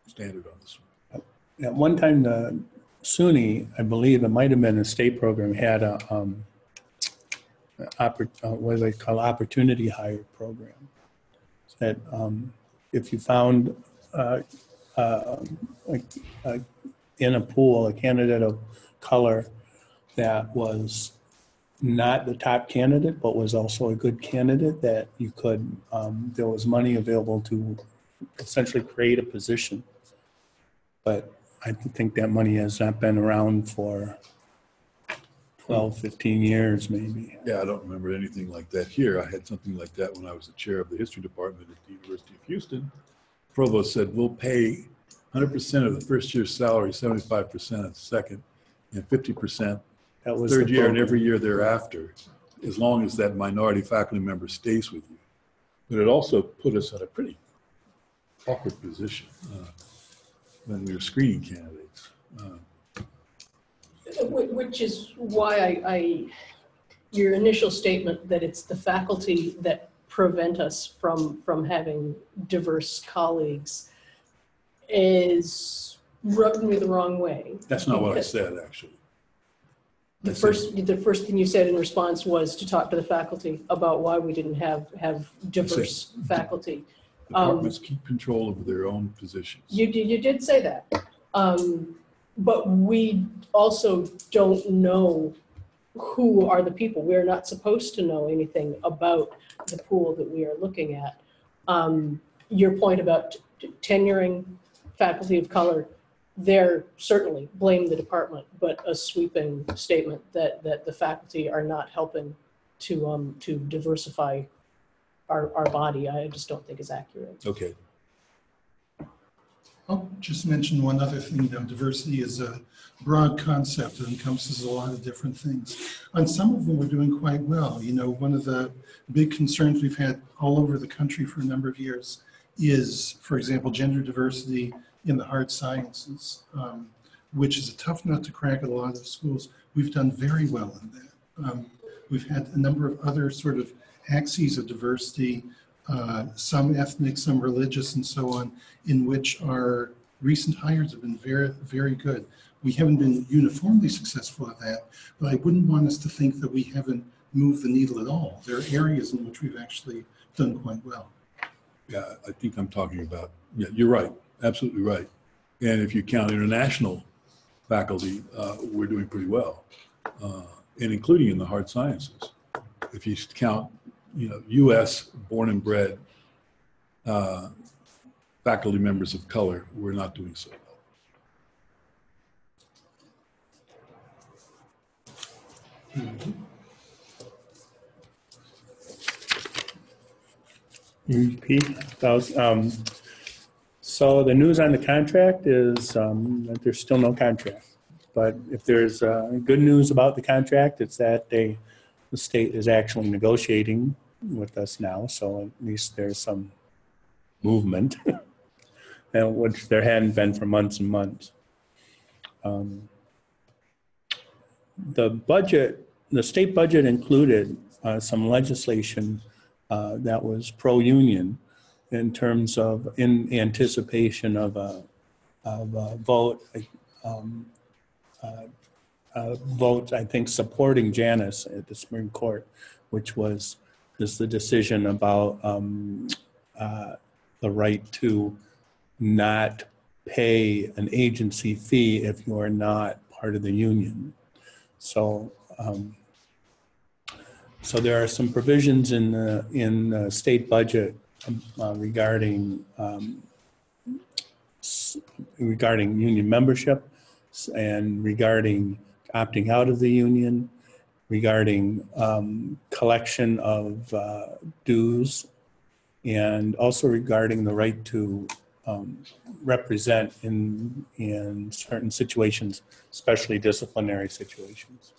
standard on this one. At one time, the SUNY, I believe it might have been a state program, had a what do they call opportunity hire program. That if you found in a pool a candidate of color that was not the top candidate, but was also a good candidate, that you could, there was money available to essentially create a position. But I think that money has not been around for 12, 15 years maybe. Yeah, I don't remember anything like that here. I had something like that when I was the chair of the history department at the University of Houston. Provost said, we'll pay 100% of the first year's salary, 75% of the second, and 50% third year and every year thereafter. as long as that minority faculty member stays with you. But it also put us at a pretty awkward position when we were screening candidates. Which is why your initial statement that it's the faculty that prevent us from having diverse colleagues is rubbed me the wrong way. That's not what I said, actually. The first thing you said in response was to talk to the faculty about why we didn't have diverse faculty. Departments keep control over their own positions. You did say that. But we also don't know who are the people. We're not supposed to know anything about the pool that we are looking at. Your point about tenuring faculty of color, there certainly blame the department, but a sweeping statement that the faculty are not helping to diversify our body, I just don't think is accurate. Okay. I'll just mention one other thing. Diversity is a broad concept that encompasses a lot of different things. On some of them, we're doing quite well. One of the big concerns we've had all over the country for a number of years is, for example, gender diversity in the hard sciences, which is a tough nut to crack at a lot of schools. We've done very well in that. We've had a number of other sort of axes of diversity, some ethnic, some religious, and so on, in which our recent hires have been very, very good. We haven't been uniformly successful at that, but I wouldn't want us to think that we haven't moved the needle at all. There are areas in which we've actually done quite well. Yeah, I think I'm talking about, yeah, you're right, absolutely right. And if you count international faculty, we're doing pretty well, and including in the hard sciences. If you count, U.S. born and bred faculty members of color, we're not doing so well. So the news on the contract is that there's still no contract. But if there's good news about the contract, it's that the state is actually negotiating with us now. So at least there's some movement, and which there hadn't been for months and months. The state budget included some legislation that was pro-union in terms of, in anticipation of a vote, I think, supporting Janus at the Supreme Court, which is the decision about the right to not pay an agency fee if you are not part of the union. So, so there are some provisions in the state budget regarding union membership and regarding opting out of the union, regarding collection of dues, and also regarding the right to represent in certain situations, especially disciplinary situations.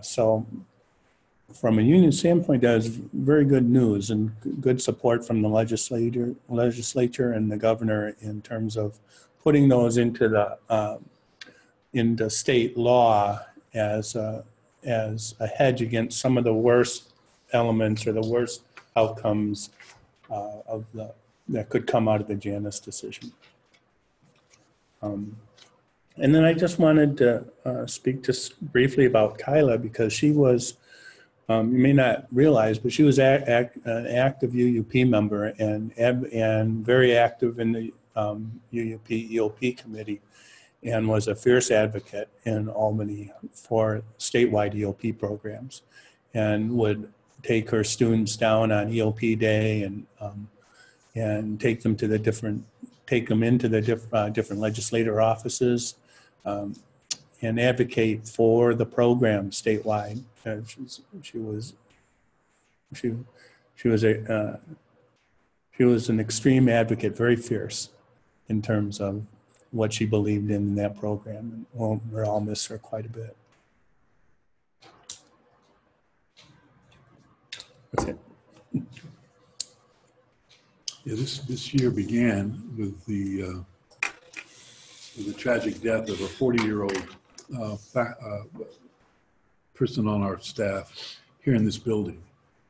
So from a union standpoint, that is very good news and good support from the legislature and the governor in terms of putting those into state law as a hedge against some of the worst elements or the worst outcomes that could come out of the Janus decision. And then I just wanted to speak just briefly about Kyla, because she was, you may not realize, but she was an active UUP member and very active in the UUP EOP committee, and was a fierce advocate in Albany for statewide EOP programs, and would take her students down on EOP day and take them into the different legislator offices, and advocate for the program statewide. She was an extreme advocate, very fierce in terms of what she believed in that program, and we'll all miss her quite a bit. That's it. Yeah, this year began with the tragic death of a 40-year-old person on our staff here in this building,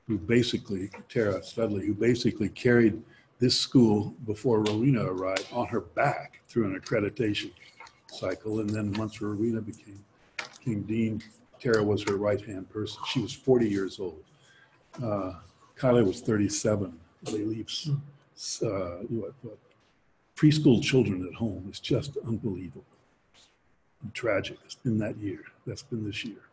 who basically, Tara Studley, who basically carried this school before Rowena arrived on her back through an accreditation cycle. And then once Rowena became dean, Tara was her right-hand person. She was 40 years old. Kylie was 37. They leave preschool children at home. It's just unbelievable and tragic in that year. That's been this year.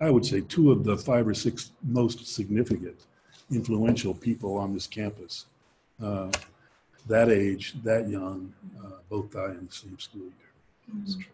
I would say 2 of the 5 or 6 most significant, influential people on this campus, that age, that young, both die in the same school year. It's true.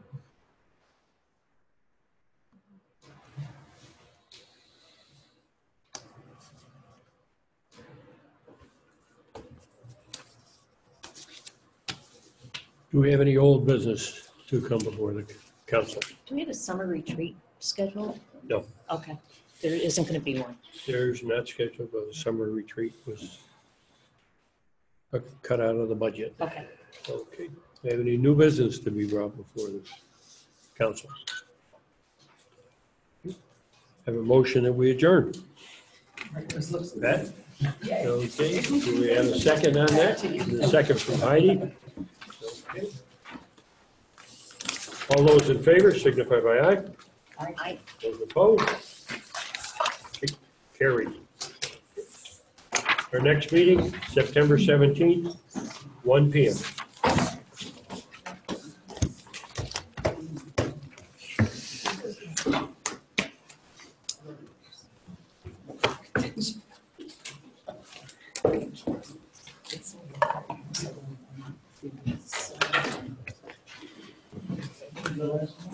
Do we have any old business to come before the council? Do we have a summer retreat scheduled? No. Okay, there isn't going to be one. There's not scheduled, but the summer retreat was cut out of the budget. Okay. Okay. Do we have any new business to be brought before the council? Have a motion that we adjourn. That? Okay. Do we have a second on that? A second from Heidi. Okay. All those in favor signify by aye. Aye. Those opposed? Okay, carried. Our next meeting, September 17th, 1 p.m. The last one?